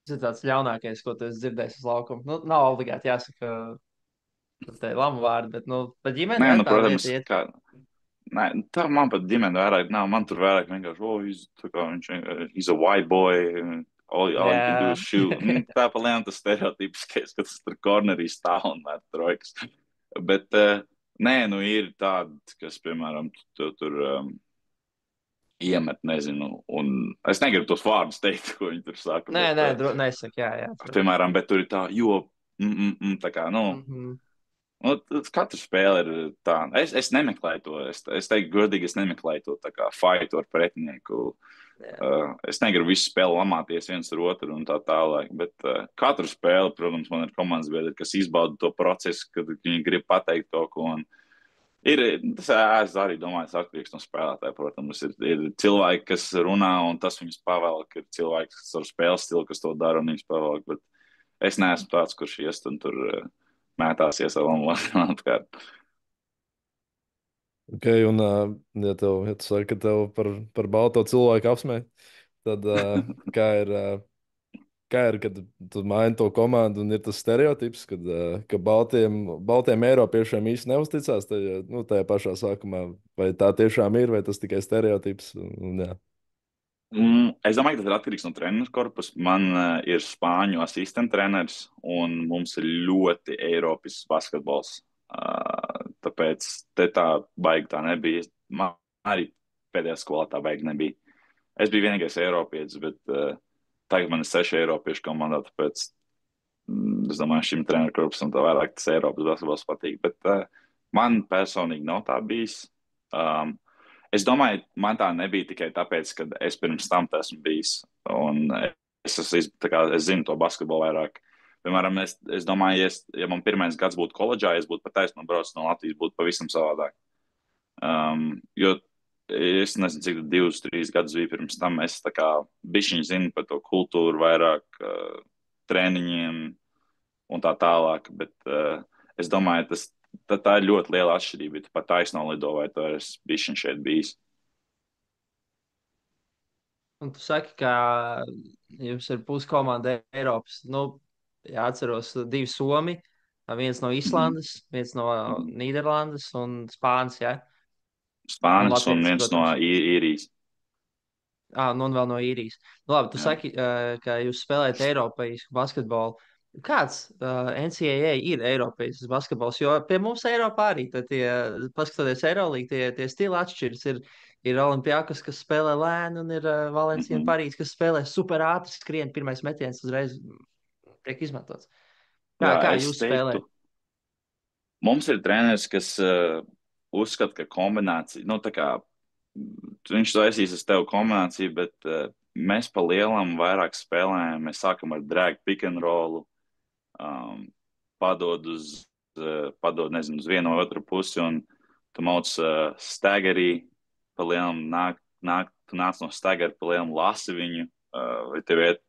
Tas ir tāds ļaunākais, ko tu esi dzirdējis uz laukuma. Nu, nav obligāti jāsaka, ka te ir lamu vārdi, bet, nu, pa ģimeni Nē, nu, tā protams, lieta iet. kā... Nē, tā man pat ģimene vairāk nav. Man tur vairāk vienkārši, he's a white boy, all you can do is shoot. Tā pa lienu tas stereotipiskais, ka tas tur kornerī stāv un met trojkas. Bet, nē, nu ir tādi, kas, piemēram, tur iemet, nezinu, un es negribu tos vārdus teikt, ko viņi tur saka. Nē, nesaka, jā. Piemēram, bet tur ir tā, tā kā, nu... Nu, katra spēle ir tā. Es nemeklēju to. Es teiktu, godīgi, es nemeklēju to tā kā fightu ar pretinieku. Es negribu visu spēli lamāties viens ar otru un tā tālāk. Bet katru spēli, protams, man ir komandas biedri, kas izbauda to procesu, kad viņi grib pateikt kaut ko. Es arī domāju, tas atkarīgs no spēlētāja. Protams, ir cilvēki, kas runā un tas viņus pavelk. Ir cilvēki, kas ar spēles stilu, kas to dara un viņus pavelk. Bet es neesmu tāds, kurš iest un tur... mētāsies savam apkārt. Ok, un ja tu saki, ka tev par balto cilvēku apsmē, tad kā ir, kad tu maini to komandu un ir tas stereotips, ka baltiem eiropiešiem īsti neuzticās tajā pašā sākumā, vai tā tiešām ir, vai tas tikai stereotips? Jā. Es domāju, ka tas ir atkarīgs no treneru korpusa. Man ir spāņu asistenta treneris, un mums ir ļoti eiropisks basketbols. Tāpēc te tā baigi tā nebija. Man arī pēdējā skolā tā baigi nebija. Es biju vienīgais eiropietis, bet tagad man ir 6 eiropiešu komandā, tāpēc es domāju, šim treneru korpusam tā vairāk tas Eiropas basketbols patīk. Bet man personīgi nav tā bijis. Es domāju, man tā nebija tikai tāpēc, ka es pirms tam esmu bijis. Un es zinu to basketbolu vairāk. Piemēram, es domāju, ja man pirmais gads būtu koledžā, es būtu pataisnība braucis no Latvijas, būtu pavisam savādāk. Jo es nezinu, cik 2-3 gadus bija pirms tam. Es tā kā bišķiņ zinu par to kultūru vairāk, treniņiem un tā tālāk. Bet es domāju, tā ir ļoti liela atšķirība, ja tu pat taisno lido, vai tu esi bišķiņ šeit bijis. Un tu saki, ka jums ir puskomanda Eiropas. Nu, jā, atceros 2 Somi, viens no Islandes, viens no Nīderlandes un Spānis, jā? Spānis un viens no Īrijas. Nu un vēl no Īrijas. Nu labi, tu saki, ka jūs spēlējat eiropeisku basketbolu. Kāds NCAA ir eiropeisks basketbols? Jo pie mums Eiropā arī, paskatoties Eirolīgu, tie stili atšķiras. Ir Olimpiakos, kas spēlē lēni, un ir Valencija un Parīzes, kas spēlē super ātri, skrien, pirmais metiens uzreiz tiek izmantots. Kā jūs spēlējat? Mums ir treneris, kas uzskata, ka kombinācija, nu tā kā viņš taisīs uz tevi kombināciju, bet mēs pa lielam vairāk spēlējam. Mēs sākam ar drag pick and rollu, padod uz vienu vai otru pusi, un tu mauc staggerī, pa lielam tu nāc no staggera, pa lielam lasi viņu, vai tev iet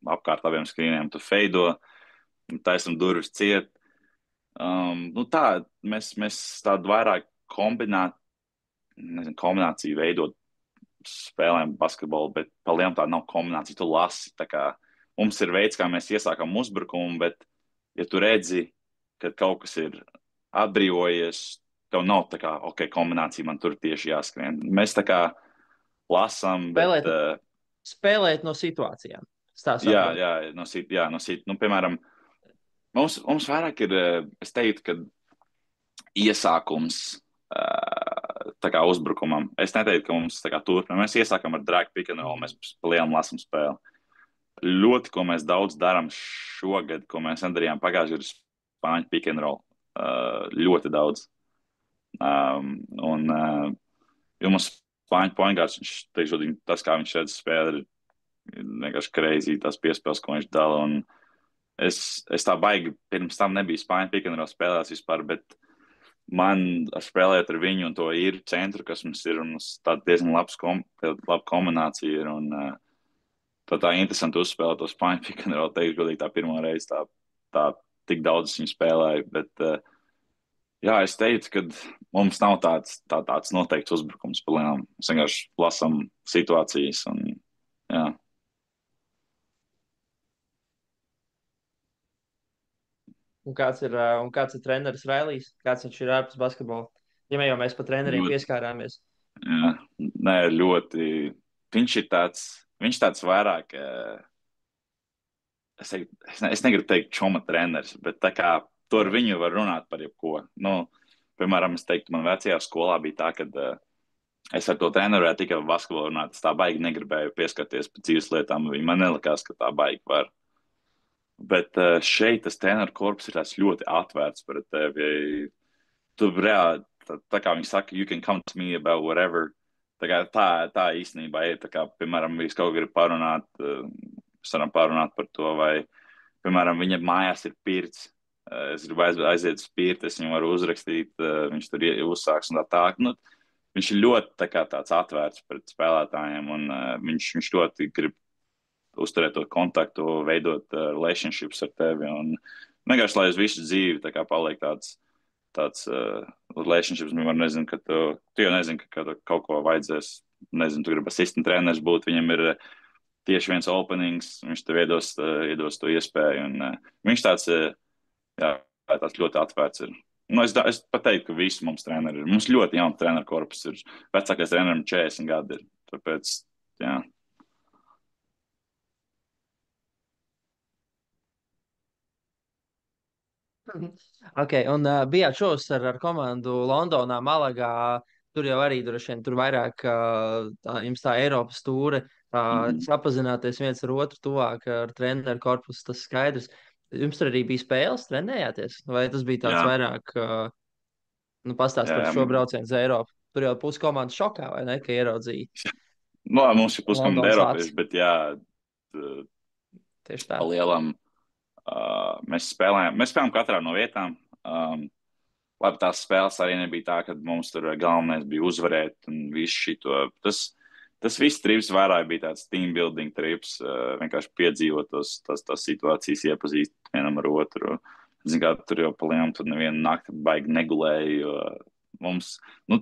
apkārt abiem skrīniem, tu feido, taisam durvis ciet. Tā, mēs tādu vairāk kombināciju veidot spēlēm basketbolu, bet pa lielu tā nav kombinācija, tu lasi. Tā kā mums ir veids, kā mēs iesākam uzbrukumu, bet ja tu redzi, ka kaut kas ir atbrīvojies, tev nav tā kā, ok, kombinācija man tur tieši jāskrien. Mēs tā kā lasām, bet... Spēlēt no situācijām. Nu, piemēram, mums vairāk ir, es teiktu, ka iesākums tā kā uzbrukumam. Es neteiktu, ka mums tā kā turpinām. Mēs iesākam ar drag pick and roll, mēs lielām lasam spēli. Ļoti, ko mēs daudz darām šogad, ko mēs nedarījām pagājušajā gadā, ir spāņu pick and roll. Ļoti daudz. Jo mums spāņu point guards, tas, kā viņš redz spēli, ir vienkārši crazy, tās piespēles, ko viņš dala. Un es tā baigi, pirms tam nebija spāņu pick and roll spēlēs vispār, bet man spēlēt ar viņu un to ir centru, kas mums ir, un tā diezgan laba kombinācija ir, un tā interesanti uzspēlēt to spāņu pick and roll, teikt, godīgi tā pirmā reize tā tik daudz viņu spēlēju, bet jā, es teicu, ka mums nav tāds noteikts uzbrukums pa lielām. Mēs vienkārši lasam situācijas, un jā. Un kāds ir treneris Railijs? Kāds viņš ir ārpus basketbola? Ja mēs pa treneriem pieskārāmies. Jā, nē, ļoti. Viņš tāds vairāk, es negribu teikt čoma treneris, bet tā kā to ar viņu var runāt par jebko. Nu, piemēram, es teiktu, man vecajā skolā bija tā, ka es ar to treneru varēju tikai basketbolu runāt. Es tā baigi negribēju pieskarties pēc dzīves lietām. Man nelikās, ka tā baigi var. Bet šeit tas treneru korpus ir tāds ļoti atvērts pret tevi. Tu reāli, tā kā viņi saka, you can come to me about whatever. Tā īstenībā ir. Tā kā, piemēram, viņš kaut grib parunāt, mēs varam parunāt par to, vai, piemēram, viņa mājās ir pirts. Es gribu aiziet uz pirti, es viņu varu uzrakstīt, viņš tur uzsāks un tā. Nu, viņš ir ļoti tāds atvērts pret spēlētājiem, un viņš ļoti grib uzturēt to kontaktu, veidot relationships ar tevi. Un vienkārši, lai uz visu dzīvi paliek tāds relationships. Man nezinu, ka tu jau nezini, ka kaut ko vajadzēs. Nezinu, tu gribi assistant treneris būt, viņam ir tieši viens openings, viņš tev iedos to iespēju. Un viņš tāds ļoti atvērts ir. Nu, es pat teiktu, ka visi mums treneri ir. Mums ļoti jauna treneru korpus ir. Vecākais trenerim 40 gadi ir. Tāpēc, jā. Ok, un bijāt šovasar ar komandu Londonā, Malagā. Tur jau arī tur vairāk jums tā Eiropas tūre, sapazināties viens ar otru tuvāk ar treneru korpusu, tas skaidrs. Jums tur arī bija spēles, trenējāties? Vai tas bija tāds vairāk, pastāst par šo braucienu uz Eiropu? Tur jau puskomandas šokā, vai ne, ka ieraudzīja? No, mums ir puskomanda Eiropieši, bet jā, tieši tā. Pa lielam. Mēs spēlējām katrā no vietām. Labi, tās spēles arī nebija tā, ka mums tur galvenais bija uzvarēt un visu šito. Tas viss trips vairāk bija tāds team building trips, vienkārši piedzīvot tās situācijas, iepazīt vienam ar otru. Zin kā, tur jau pa lielām tur nevienu nakti baigi negulēju, jo mums,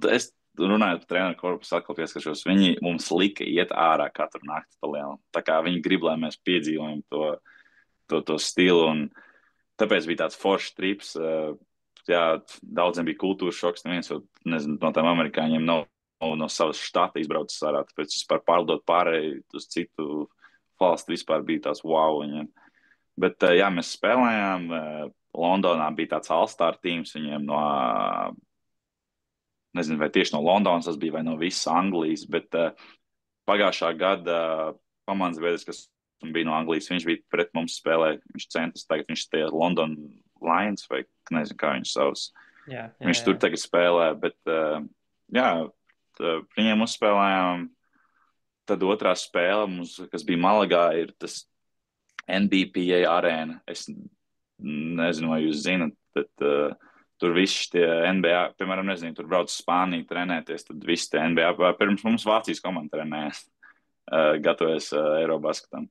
es runājot par treneru korpusu atkal pieskaršos, viņi mums lika iet ārā katru nakti pa lielām. Tā kā viņi grib, lai mēs piedzīvojam to stilu, un tāpēc bija tāds foršs trips. Jā, daudziem bija kultūras šoks, neviens jau, nezinu, no tām amerikāņiem nav no savas štata izbraucis ārā, tāpēc vispār pārdot pārēju uz citu valsti vispār bija tāds wow viņiem. Bet, jā, mēs spēlējām, Londonā bija tāds all-star teams, viņiem no, nezinu, vai tieši no Londonas tas bija, vai no visas Anglijas, bet pagājušā gada komandas biedrs, kas bija no Anglijas, viņš bija pret mums spēlē, viņš centas, tagad viņš tie London Lions, vai nezinu, kā viņš savs. Viņš tur tagad spēlē, bet jā, viņiem uzspēlējām, tad otrā spēle mums, kas bija Malagā, ir tas NBPA arēna. Es nezinu, vai jūs zinat, bet tur visi tie NBA, piemēram, nezinu, tur brauc Spāniju trenēties, tad visi tie NBA, pirms mums Vācijas komanda trenējas. gatavojas Eirobasketam.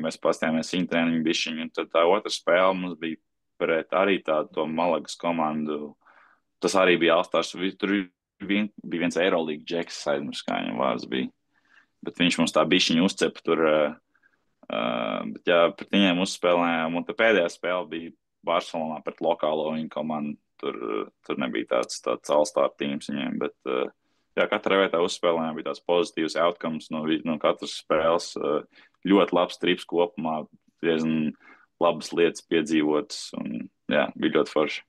Mēs pastājāmies viņa treniņu bišķiņu, un tad tā otra spēle mums bija pret arī to Malagas komandu. Tas arī bija Alstārs. Tur bija viens Eirolīga džeks, aizmirst, kā viņam vārds bija. Bet viņš mums tā bišķiņu uzcepa tur. Bet jā, pret viņiem uzspēlējām, un tā pēdējā spēle bija Barcelonā pret lokālo viņa komandu. Tur nebija tāds All-Star teams viņiem, bet jā, katrā vietā uzspēlējām bija tāds pozitīvs outcomes no katras spēles. Ļoti labs trips kopumā, diezgan labas lietas piedzīvotas, un jā, bija ļoti forši.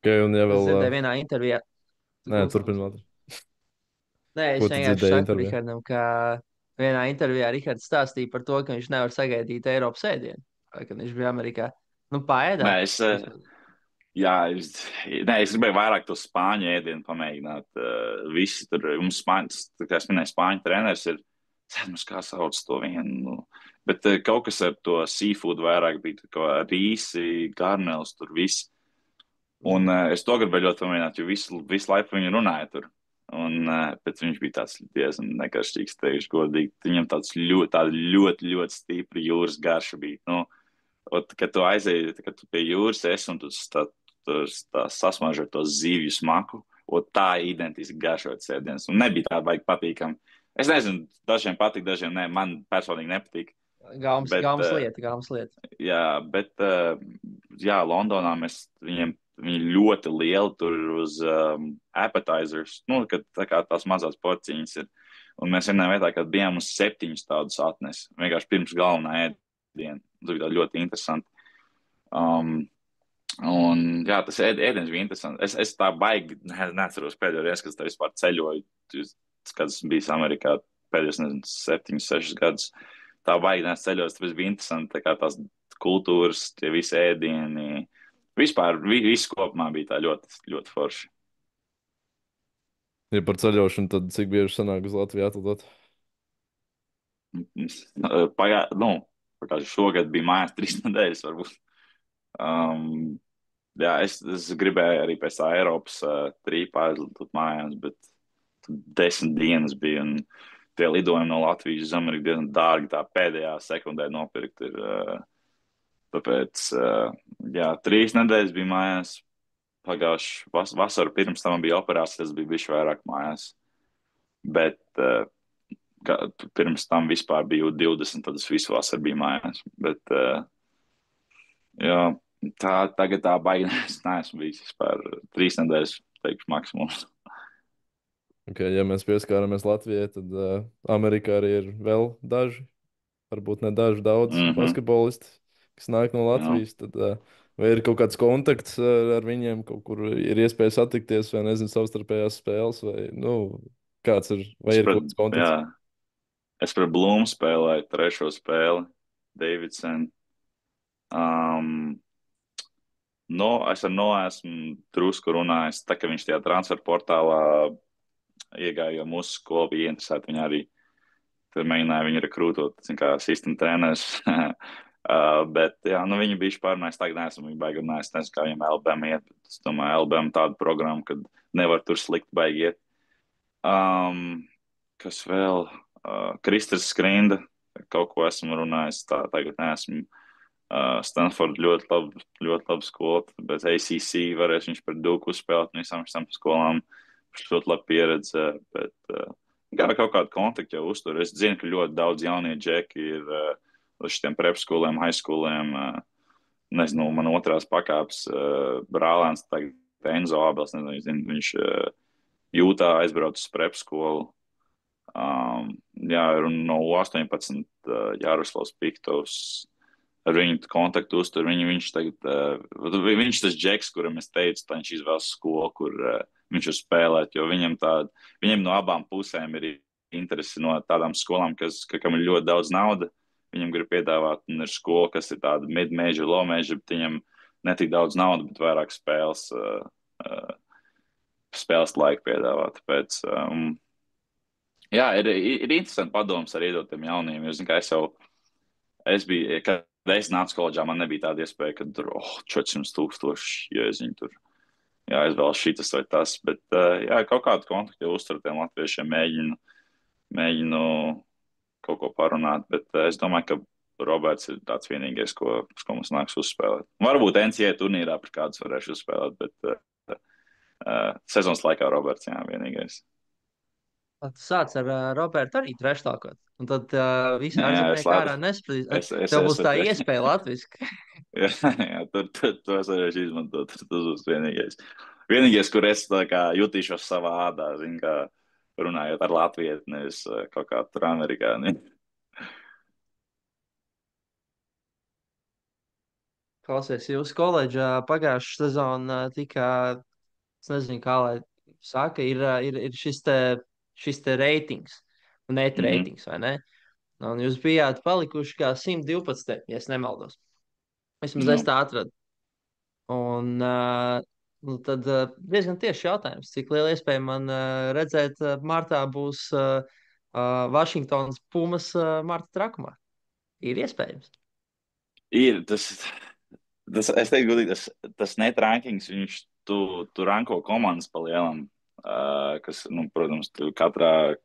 Okay, un ja Es vēl... dzirdēju vienā intervijā. Nē, turpināt. Nē, es Ko tu vienkārši dzirdēji saku intervijā? Rihardam, ka vienā intervijā Rihards stāstīja par to, ka viņš nevar sagaidīt Eiropas ēdienu, kad viņš bija Amerikā. Nu, paēdāt. Es gribēju vairāk to spāņu ēdienu pamēģināt. Visi tur, mums kā es minēju, spāņu treneris ir, kā sauc to vienu, bet kaut kas ar to seafood vairāk bija, kā rīsi, garnels, tur viss. Un es to gribēju ļoti pamēģināt, jo visu laiku viņi runāja tur. Bet viņš bija tāds diezgan nekaršķīgs, teikšu godīgi. Viņam tāda ļoti, ļoti stipra jūras garša bija. Nu, kad tu aizēji, kad tu pie jūras esi un tu sasmaži ar to zivju smaku, tā identiski garšotas ēdienas. Un nebija tā baigi patīkami. Es nezinu, dažiem patīk, dažiem ne. Man personīgi nepatīk. Gaumas lieta. Jā, bet jā, Londonā viņi ļoti lieli tur uz appetizers, kad tā kā tās mazās porciņas ir. Un mēs vienā vietā, kad bijām uz 7 tādus atnes, vienkārši pirms galvenā ēdiena. Tas bija ļoti interesanti. Un jā, tas ēdiens bija interesants. Es tā baigi neatceros pēdējo reizi, kad es vispār ceļoju, kad es biju Amerikā pēdējos, 7, 6 gadus. Tā baigi neatceļos, tas bija interesanti, tā kā tās kultūras, tie visi ēdieni. Vispār, viss kopumā bija tā ļoti, ļoti forši. Ja par ceļošanu, tad cik bieži sanāk uz Latviju atlidot? Šogad bija mājās 3 nedēļas, varbūt. Jā, es gribēju arī pēc tā Eiropas trīpā aizlidot mājās, bet 10 dienas bija, un tie lidojumi no Latvijas uz Ameriku diezgan dārgi, tā pēdējā sekundē nopirkt ir... Tāpēc, jā, 3 nedēļas bija mājās. Pagājuši vasaru pirms tam bija operācija, tas bija bišķi vairāk mājās. Bet pirms tam vispār bija 20, tad es visu vasaru biju mājās. Bet, jā, tagad tā baigi neesmu bijis vispār 3 nedēļas, teikšu, maksimums. Okay, ja mēs pieskāramies Latvijai, tad Amerikā arī ir vēl daži, varbūt ne daži, daudz basketbolisti, kas nāk no Latvijas, tad vai ir kaut kāds kontakts ar viņiem, kaut kur ir iespēja satikties, vai nezinu, savstarpējās spēles, vai, kāds ir, vai ir kaut kāds kontakts? Jā, es pret Blūmu spēlēju 3. spēli, Davidson. Es ar Noā esmu drusku runājis, tā ka viņš tajā transfer portālā iegāja, jo mūsu skola bija interesēta, viņa arī tur mēģināja viņu rekrūtot, kā asistent treneris. Bet, jā, viņi bijuši pārunājis, tagad neesmu viņu baigi runājis, nezinu, kā viņam LBM iet, bet es domāju, LBM tādu programmu, kad nevar tur slikti baigi iet. Kas vēl? Kristers Skrinda, kaut ko esmu runājis, tagad neesmu. Stanford ļoti labi skola, bet ACC varēs viņš par Duke uzspēlēt un visām šām skolām. Viņš ļoti labi pieredze, bet kaut kādu kontaktu jau uztur. Es zinu, ka ļoti daudz jaunie džeki ir uz šitiem prepskoliem, highskoliem, nezinu, man otrās pakāpes brālēns, tagad Enzo Abels, nezinu, viņš Jūtā aizbrauc uz prepskolu. Jā, un no 18 Jaroslavs Piktovs, ar viņu kontaktu uztur, viņš tas džeks, kuram es teicu, tā viņš izvēlas skolu, kur viņš var spēlēt, jo viņam no abām pusēm ir interesi no tādām skolām, kam ir ļoti daudz nauda. Viņam grib piedāvāt, un ir skola, kas ir tāda mid-major, low-major, bet viņam netik daudz naudas, bet vairāk spēles laika piedāvāt. Tāpēc, jā, ir interesanti padoms ar iedotiem jauniem. Kad es nācu koledžā, man nebija tāda iespēja, ka tur 400,000, ja es viņu tur jāizvēlas šitas vai tas. Bet, jā, kaut kādu kontaktu uztur tiem latviešiem mēģinu kaut ko parunāt, bet es domāju, ka Roberts ir tāds vienīgais, uz ko mums nāks uzspēlēt. Varbūt NCAA turnīrā par kādus varēšu uzspēlēt, bet sezonas laikā Roberts, jā, vienīgais. Tu sāc ar Robertu arī treštākot. Un tad visi Jā, ārzemnieki ārā nesapratīs. Tev būs tā iespēja latviski. jā, tur es varēšu izmantot. Tas būs vienīgais. Vienīgais, kur es tā kā jutīšos savā ādā, zin, kā runājot ar latvieti, nevis kaut kā tur amerikāni. Klausies, jūsu koledžā pagājušā sezonā tika, es nezinu, kā lai saka, ir šis te reitings, net reitings, vai ne? Un jūs bijāt palikuši kā 112, ja es nemaldos. Vismaz es tā atradu. Un tad diezgan tieši jautājums, cik liela iespēja man redzēt, martā būs Vašingtonas Pumas marta trakumā. Ir iespējams. Ir, es teiktu, godīgi, tas net rankings, tu ranko komandas pa lielam, kas, nu, protams, tu katrā,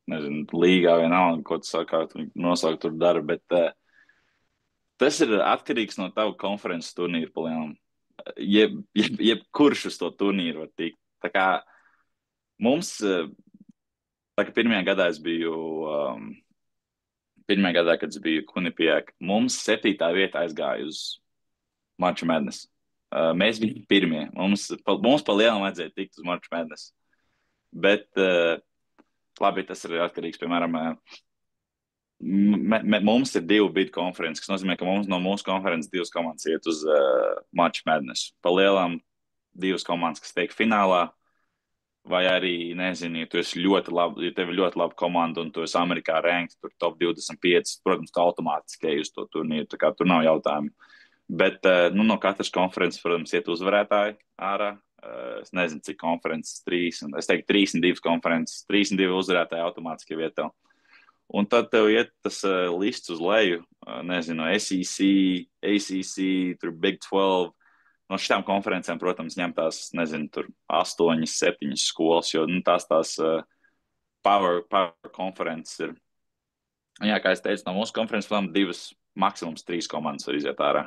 nezinu, līgā vienalga, ko tu saka, tu nosaukt tur dara, bet tas ir atkarīgs no tavu konferences turnīra pa lielam. Jebkurš uz to turnīru var tikt. Tā kā mums, tā kā pirmajā gadā kad es biju Quinnipiac, mums 7. vietā aizgāja uz March Madness. Mēs bijām pirmie. Mums pa lielam vajadzēja tikt uz March Madness. Bet, labi, tas ir atkarīgs, piemēram, mums ir 2 bid konferences, kas nozīmē, ka mums no mūsu konferences 2 komandas iet uz March Madness. Pa lielam 2 komandas, kas tiek finālā, vai arī, nezinu, ja tu esi ja tev ir ļoti laba komanda un tu esi Amerikā ranked, tur top 25, protams, tu automātiski ej uz to turnīru, tā kā tur nav jautājumu. Bet, nu, no katras konferences, protams, iet uzvarētāji ārā. Es nezinu, cik konferences 3, es teiktu 3 un 2 konferences, 3 un 2 uzvarētāji automātiski vietā. Un tad tev iet tas lists uz leju, nezinu, SEC, ACC, tur Big 12. No šitām konferencēm, protams, ņem tās, nezinu, tur 8, 7 skolas, jo nu, tās power konferences ir. Jā, kā es teicu, no mūsu konferences, protams, 2, maksimums 3 komandas var iziet ārā.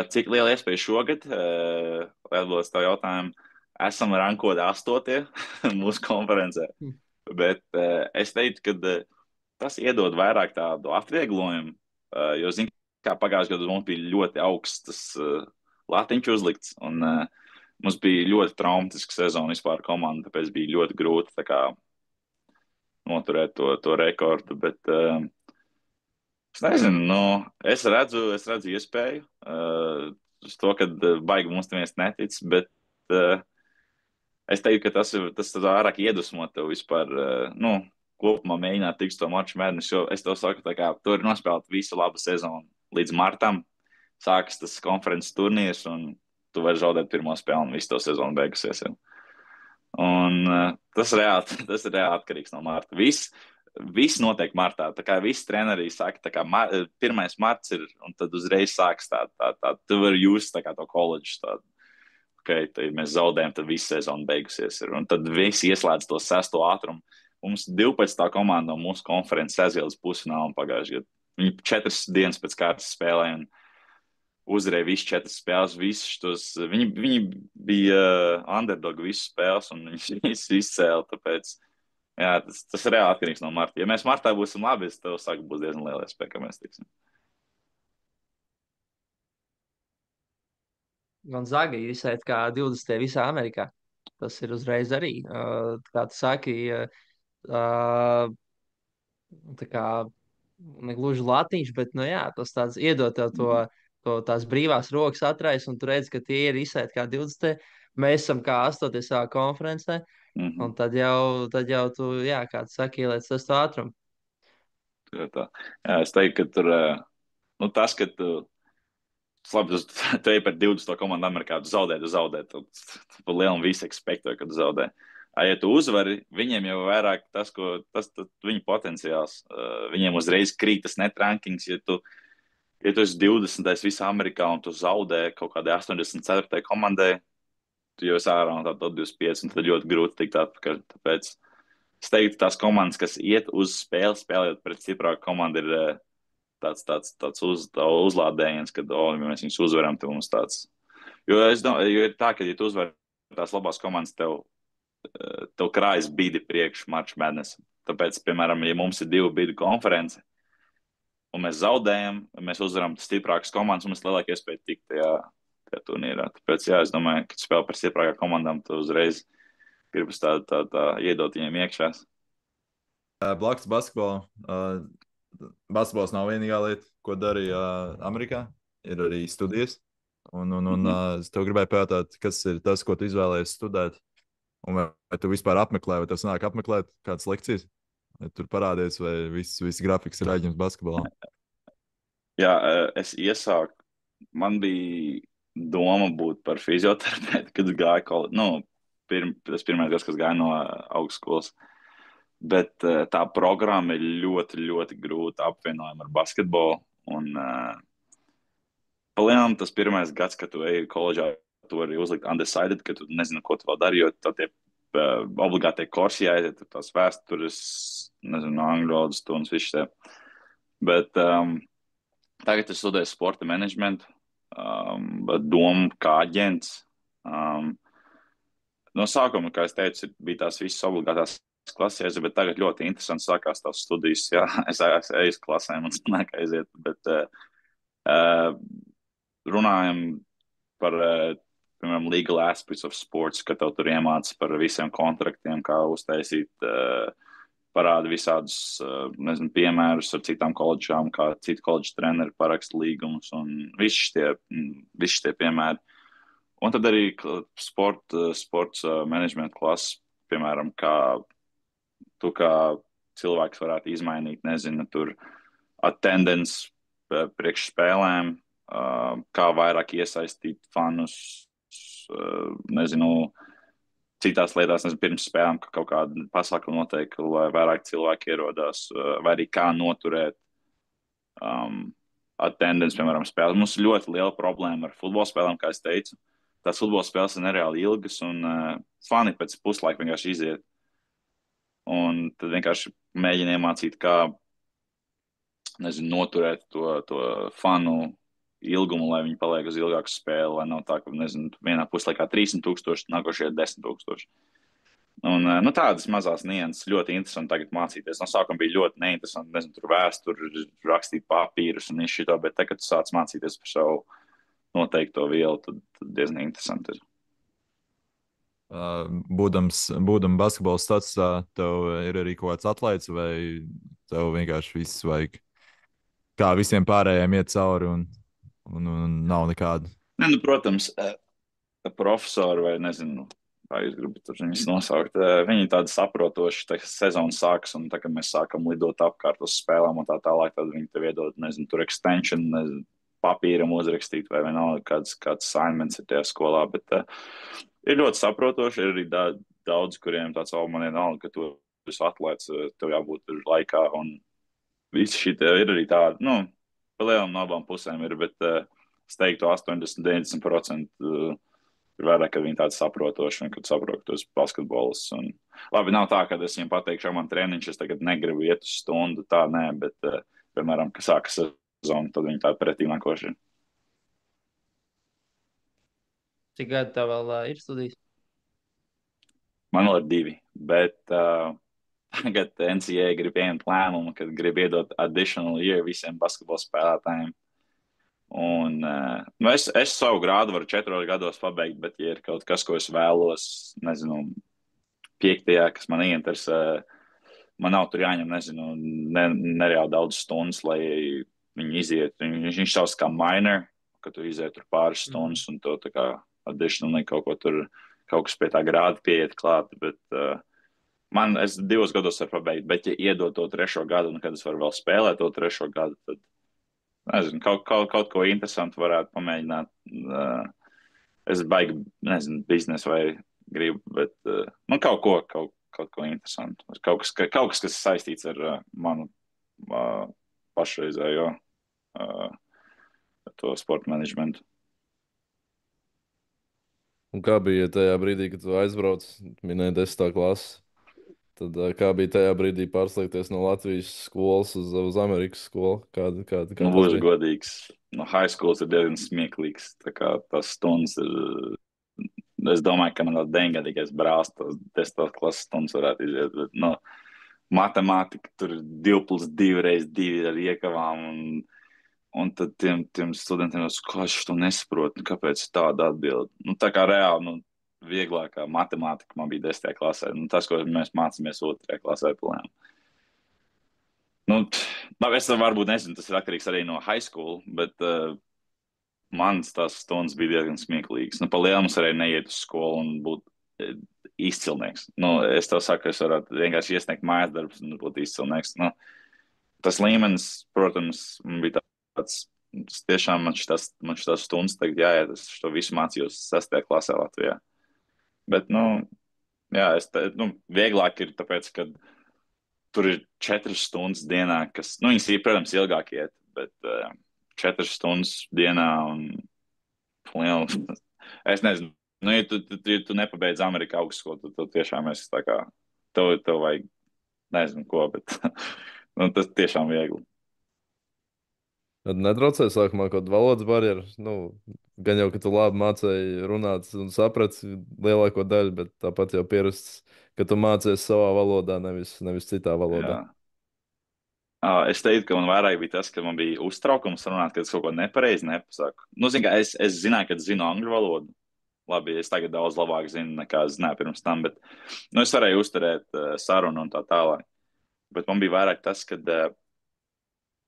Cik liela iespēja šogad, atbildot tavu jautājumu, esam rankoti 8. mūsu konferencē. Bet es teiktu, ka tas iedod vairāk tādu atvieglojumu, jo, zin, kā pagājušajā gadā mums bija ļoti augsts latiņš uzlikts, un mums bija ļoti traumatiska sezona vispār komanda, tāpēc bija ļoti grūti tā kā noturēt to rekordu, bet es nezinu, nu, es redzu iespēju uz to, ka baigi mums neviens netic, bet es teiktu, ka tas vairāk iedvesmo tev vispār, nu, kopumā mēģināt tikt to March Madness, jo es tev saku, tā kā tu vari nospēlēt visu labu sezonu līdz martam, sākas tas konferences turnīrs, un tu vari zaudēt pirmo spēli, un visu to sezonu beigusies. Ja. Un tas ir reāli atkarīgs no marta. Viss notiek martā. Tā kā visi treneri saka, tā kā 1. marts ir, un tad uzreiz sāks tu vari just tā kā to koledžu tādu. Okay, tad mēs zaudējam, tad visu sezonu beigusies ir. Un tad visi ieslēdz to 6. ātrumu. Mums 12. komanda no mūsu konferences aizgāja līdz pusfinālam pagājušajā gadā. Viņi 4 dienas pēc kārtas spēlēja un uzvarēja visas 4 spēles. Viņi bija underdog visas spēles un viņi izcēla, tāpēc jā, tas ir reāli atkarīgs no marta. Ja mēs martā būsim labi, es tev saku, būs diezgan liela iespēja, ka mēs tiksim. Gonzaga ir izsēt kā 20. visā Amerikā. Tas ir uzreiz arī, kā tu saki, tā kā negluži latiņš, bet, nu jā, tas tāds iedot tev tās brīvās rokas atrais, un tu redz, ka tie ir izsēt kā 20. Mēs esam kā 8. savā konferencē, un tad jau tu, jā, kā tu saki, ieliec tas to ātrumu. Jā, es teiktu, ka tur, nu tas, ka tu ej par 20. komandu Amerikā, tu zaudē, tu pa lielam visi ekspektē, ka tu zaudē. Ja tu uzvari, viņiem jau vairāk tas viņu potenciāls. Viņiem uzreiz krīt tas net rankings, ja tu esi 20. visā Amerikā un tu zaudē kaut kādai 84. komandai, jo es ārā no tā top 25, un tad ļoti grūti tikt atpakaļ. Tāpēc es teiktu, tās komandas, kas iet uz spēli, spēlējot pret stiprāku komandu, ir tāds uzlādējiens, kad, ja mēs viņus uzvaram, tad mums tāds. Jo ir tā, ka, ja tu uzvar tās labās komandas, tev krājas bidi priekš March Madness. Tāpēc, piemēram, ja mums ir 2 bidu konference, un mēs zaudējam, mēs uzvaram stiprākas komandas, un mums ir lielāka iespēja tikt tajā turnīrā. Tāpēc, jā, es domāju, ka spēlē par stiprākām komandām, tu uzreiz gribas tā iedot viņiem iekšā. Blakus basketbolam. Basketbols nav vienīgā lieta, ko darīja Amerikā. Ir arī studijas. Un es tev gribēju pajautāt, kas ir tas, ko tu izvēlējies studēt? Un vai tu vispār apmeklē, vai tev sanāk apmeklēt kādas lekcijas? Vai tur parādies, vai viss grafiks ir aizņemts basketbolā? Jā, es iesāku. Man bija doma būt par fizioterapeitu, kad gāju tas pirmais gads, kas gāja no augstskolas. Bet tā programma ir ļoti, ļoti grūti apvienojama ar basketbolu. Un palielam tas pirmais gads, kad tu ej koledžā, tu arī uzlikt undecided, ka tu nezini, ko tu vēl dari, jo tad tie obligātie kursi jāiziet, tās vēstures, nezinu, angļu valodas stundas, viss tie. Bet tagad es studēju sporta menedžmentu, domu kā aģents. No sākuma, kā es teicu, bija tās visas obligātās klasēs, bet tagad ļoti interesanti sākās tās studijas. Jā, es eju uz klasēm un sanāk aiziet, bet runājam par, piemēram, legal aspects of sports, ka tev tur iemāca par visiem kontraktiem, kā uztaisīt, parāda visādus, nezinu, piemērus ar citām koledžām, kā citu koledžu treneri paraksta līgumus un visi tie piemēri. Un tad arī sports menedžmenta klases, piemēram, kā tu kā cilvēks varētu izmainīt, nezinu, tur attendance priekš spēlēm, kā vairāk iesaistīt fanus, nezinu, citās lietās, nezinu, pirms spēlēm, ka kaut kāda pasākuma noteikti, lai vairāk cilvēki ierodās, vai arī kā noturēt attendance, piemēram, spēlēm. Mums ir ļoti liela problēma ar futbola spēlēm, kā es teicu. Tās futbola spēles ir nereāli ilgas, un fani pēc puslaika vienkārši iziet. Un tad vienkārši mēģina iemācīt, kā, nezinu, noturēt to fanu ilgumu, lai viņi paliek uz ilgāku spēli, lai nav tā, ka, nezinu, vienā puslaikā 300,000, nākošajā 10,000. Un tādas mazās nianses ļoti interesanti tagad mācīties. No sākuma bija ļoti neinteresanti, nezinu, tur vēsturi, rakstīt papīrus un šito, bet tagad, kad tu sāc mācīties par savu noteikto vielu, tad diezgan interesanti ir. Būdams basketbola statusā, tev ir arī kaut kāds atlaids, vai tev vienkārši viss vajag kā visiem pārējiem iet cauri un nav nekāda? Ne, protams, profesori vai nezinu, kā jūs gribat viņus nosaukt, viņi ir tādi saprotoši, tā sezona sākas, un tā, kad mēs sākam lidot apkārt uz spēlēm un tā tālāk, tad viņi tev iedod, nezinu, tur extension, nezinu, papīram uzrakstīt, vai vienalga kāds assignments ir tajā skolā, bet ir ļoti saprotoši, ir arī daudz, kuriem tāds man ir nalga, ka tu esi atlaists, tev jābūt tur laikā, un visi šī ir arī tādi, pa lielam no abām pusēm ir, bet es teiktu 80-90% ir vairāk, ka viņi tādi saprotoši, un kad saprot, ka tu esi basketbolists. Un labi, nav tā, ka es viņiem pateikšu, man treniņš, es tagad negribu iet uz stundu, tā nē, bet, piemēram, ka sākas sezona, tad viņi tādi pretī nākoši. Cik gadi tev vēl ir studijas? Man vēl ir 2, bet tagad NCAA grib pieņemt lēmumu, kad grib iedot additional year visiem basketbola spēlētājiem. Un es savu grādu varu 4 gados pabeigt, bet ja ir kaut kas, ko es vēlos, nezinu, 5. kas man ieinteresē, man nav tur jāņem, nezinu, nereāli daudz stundas, lai viņi iziet. Viņš savs kā minor, ka tu iziet tur pāris stundas un to tā kā additional kaut ko tur, kaut kas pie tā grāda pieiet klāt, bet es 2 gados varu pabeigt, bet ja iedod to 3. gadu, un kad es varu vēl spēlēt to 3. gadu, tad, nezinu, kaut ko interesantu varētu pamēģināt. Es baigi, nezinu, biznesu vai gribu, bet kaut ko interesantu. Kaut kas, kas saistīts ar manu pašreizējo to sporta menedžmentu. Un kā bija tajā brīdī, kad tu aizbrauc, minēji 10. klasi? Tad kā bija tajā brīdī pārslēgties no Latvijas skolas uz Amerikas skolu? Kā Nu, tas būšu bija? godīgs. No high schools ir diezgan smieklīgs. Tā kā tas stundas ir. Es domāju, ka man vēl deviņgadīgais brālis tos 10. klases stundas varētu iziet. Bet, nu, matemātika tur ir 2 plus 2 reiz 2 ar iekavām. Un tad tiem studentiem ir ko es to nesaprotu, kāpēc tāda atbilde. Nu, tā kā reāli, nu, vieglākā matemātika man bija 10. klasē. Nu, tas, ko mēs mācāmies 2. klasē, plēnām. Nu, es varbūt nezinu, tas ir atkarīgs arī no high school, bet mans tās stundas bija diezgan smieklīgas. Nu, pa lielu mums arī neiet uz skolu un būt izcilnieks. Nu, es tev saku, es varētu vienkārši iesniegt mājas darbus un būt izcilnieks. Nu, tas līmenis, protams, man bija tāds, tas tiešām man šitās stundas tagad jāiet, es to visu mācījos 6. klasē Latvijā. Bet, nu, jā, vieglāk ir tāpēc, ka tur ir 4 stundas dienā, kas, nu, viņas ir, protams, ilgāk iet, bet 4 stundas dienā un liela. Es nezinu, nu, ja tu nepabeidz Amerikā augstskolu, tad tu tiešām esi tā kā, tev vajag, nezinu ko, bet nu, tas tiešām viegli. Tad netraucēja sākumā kaut kāda valodas barjera. Nu, gan jau, ka tu labi mācēji runāt un saprati lielāko daļu, bet tāpat jau pierasts, ka tu mācies savā valodā, nevis citā valodā. Jā. Es teiktu, ka man vairāk bija tas, ka man bija uztraukums runāt, ka es kaut ko nepareizi nepasaku. Nu, zin, es zināju, ka zinu angļu valodu. Labi, es tagad daudz labāk zinu, nekā es zināju pirms tam, bet nu, es varēju uzturēt sarunu un tā tālāk. Bet man bija vairāk tas, ka,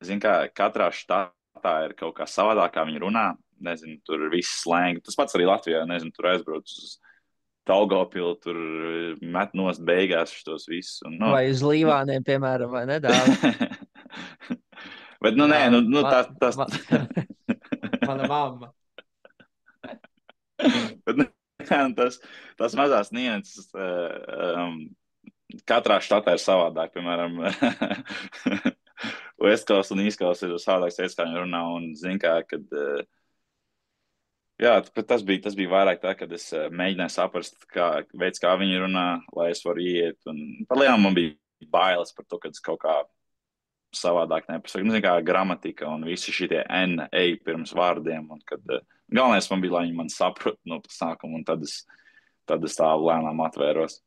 zin, kā katrā štatā ir kaut kā savādāk, kā viņi runā. Nezinu, tur ir viss slēngi. Tas pats arī Latvijā, nezinu, tur aizbrauc uz Daugavpilu, tur met nost beigās šitos visus. Un, nu. Vai uz Līvāniem, piemēram, vai ne? Dāvi? Bet, nu, nē, nu tas. Mana mamma. Bet, tas mazās nianses katrā štatā ir savādāk. Piemēram, Westcoast un Eastcoast ir savādāks veids, kā viņi runā. Un, zin kā, kad, jā, tas bija vairāk tā, kad es mēģināju saprast, kā viņi runā, lai es varu iet. Un par lielu man bija bailes par to, ka es kaut kā savādāk nepasaku. Nu, zin kā, gramatika un visi šitie N, E pirms vārdiem. Un kad galvenais man bija, lai viņi man saprot no sākuma, un tad es tā lēnām atvēros.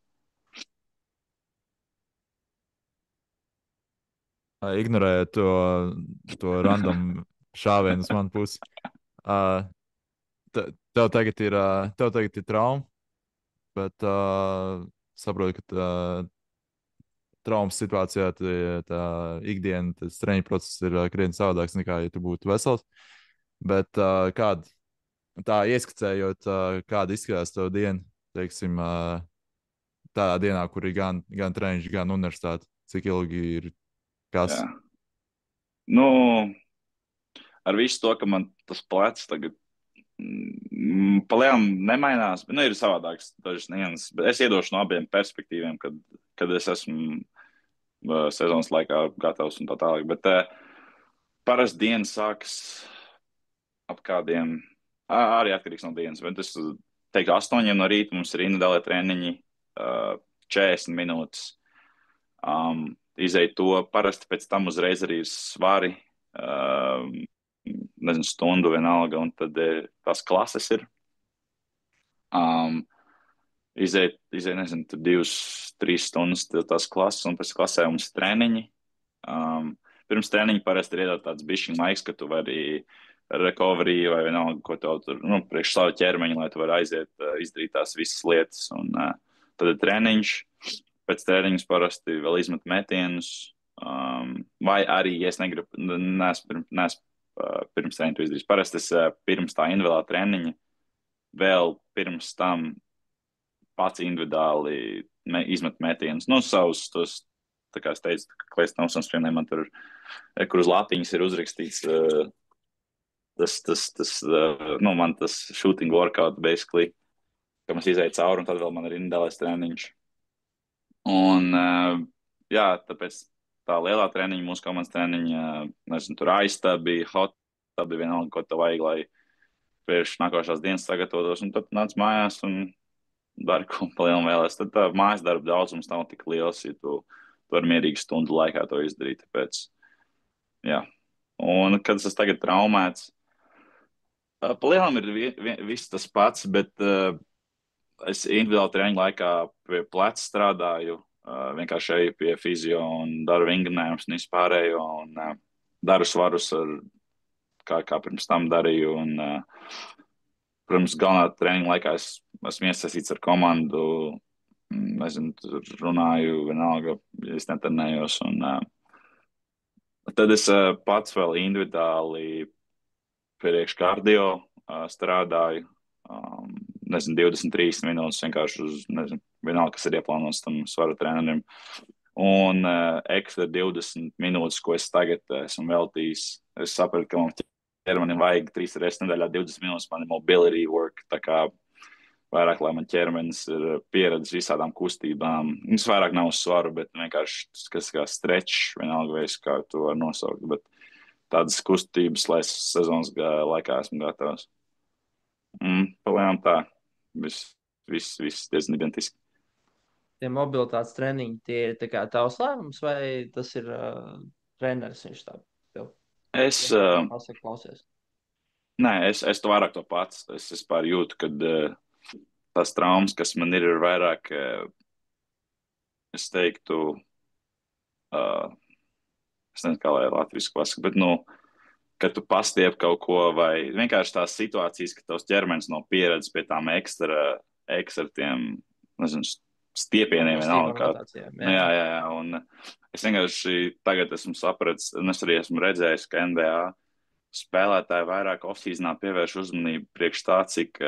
Ignorējot to random šāvienu uz manu pusi. Tev tagad ir trauma, bet saprotu, ka traumas situācijā tā ikdiena, tas treniņu process ir krietni savādāks nekā, ja tu būtu vesels. Bet tā ieskicējot, kāda izskatās tev diena, teiksim, tādā dienā, kur ir gan treniņš, gan universitāte, cik ilgi ir kas? Jā. Nu, ar visu to, ka man tas plecs tagad palielam nemainās, bet, nu, ir savādāks dažas nianses, bet es iedošu no abiem perspektīviem, kad es esmu sezonas laikā gatavs un tā tālāk, bet parasti diena sākas ap kādiem, arī atkarīgs no dienas, bet es teiktu 8 no rīta mums ir individuālie treniņi, 40 minūtes, izēju to, parasti pēc tam uzreiz arī ir svari, nezinu, stundu vienalga, un tad tās klases ir. Izēju, nezinu, 2-3 stundas tās klases, un pēc klasē mums treniņi. Pirms treniņa parasti ir iedot tāds bišķiņ laiks, ka tu vari recovery vai vienalga, ko tev tur, nu, priekš savu ķermeņu, lai tu vari aiziet, izdarīt tās visas lietas, un tad ir treniņš. Pēc treniņas parasti vēl izmet metienus, vai arī, ja es negribu, pirms treniņu to izdarīt. Parasti es pirms tā individuālā treniņa, vēl pirms tam pats individuāli izmet metienus. Nu, savus tos, tā kā es teicu, Klais Tomsons, piemēram, man tur, kur uz latiņas ir uzrakstīts man tas shooting workout, basically, ka mums izēja cauri, un tad vēl man ir individuālais treniņš. Un, jā, tāpēc tā lielā treniņa, mūsu komandas treniņa, nezinu, tur aizstābi, hot, tā bija vienalga, ko tev vajag, lai priekš nākošās dienas sagatavotos, un tad nāc mājās un dari, ko palielam vēlēs. Tad tā mājas darba daudzums nav tik liels, ja tu vari mierīgi stundu laikā to izdarīt. Tāpēc, jā. Un, kad es tagad traumēts, palielam ir viss tas pats, bet es individuāli treniņu laikā pie pleca strādāju, vienkārši eju pie fizio un daru vingrinājumus un vispārējo, un daru svarus, kā pirms tam darīju. Un, protams, galvenā treniņa laikā esmu iesaistīts ar komandu, nezinu, tur runāju, vienalga, ja es netrenējos. Un, tad es pats vēl individuāli priekš kardio strādāju, nezinu, 23 minūtes vienkārši uz, nezinu, vienalga, kas ir ieplānots tam svaru trenerim. Un ekstra 20 minūtes, ko es tagad esmu veltījis, es sapratu, ka man ķermenim vajag 3 reizes nedēļā 20 minūtes, man ir mobility work, tā kā vairāk, lai man ķermenis ir pieredzis visādām kustībām. Mums vairāk nav uz svaru, bet vienkārši, kas kā stretch, vienalga veids, kā to var nosaukt, bet tādas kustības, lai sezonas laikā esmu gatavs. Palējām tā, viss diezgan identiski. Tie mobilitātes treniņi, tie ir tā kā tavs lēmums, vai tas ir treneris viņš tā tev? Pasaka, klausies. Nē, es to vairāk to pats. Es vispār jūtu, ka tās traumas, kas man ir vairāk, es teiktu, es nezinu, kā lai latviski pasaka, bet, kad tu pastiep kaut ko, vai vienkārši tās situācijas, ka tavs ķermenis nav pieredzis pie tām ekstra tiem, nezinu, stiepieniem vienalga. Jā. Un es vienkārši tagad esmu sapratis, un es arī esmu redzējis, ka NBA spēlētāji vairāk off-seasonā pievērš uzmanību priekš tā, cik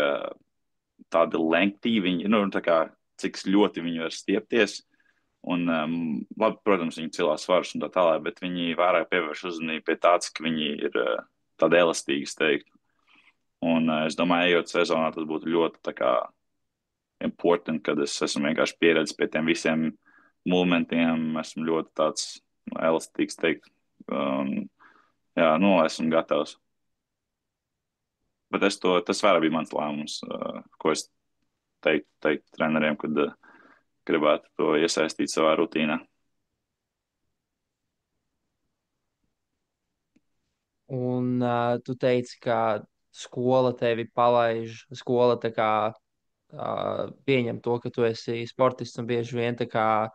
tāda lengtī viņi, tā kā, cik ļoti viņi var stiepties. Un, labi, protams, viņi cilās svarus un tā tālāk, bet viņi vairāk pievērš uzmanību pie tā, cik viņi ir tādi elastīgi, es teiktu. Un es domāju, ejot sezonā, tas būtu ļoti tā kā important, kad es esmu vienkārši pieredzis pie tiem visiem momentiem, esmu ļoti tāds elastīgs, teikt. Jā, esmu gatavs. Bet tas vairāk bija mans lēmums, ko es teiktu treneriem, kad gribētu to iesaistīt savā rutīnā. Un tu teici, ka skola tevi palaiž, skola tā kā pieņem to, ka tu esi sportists un bieži vien tā kā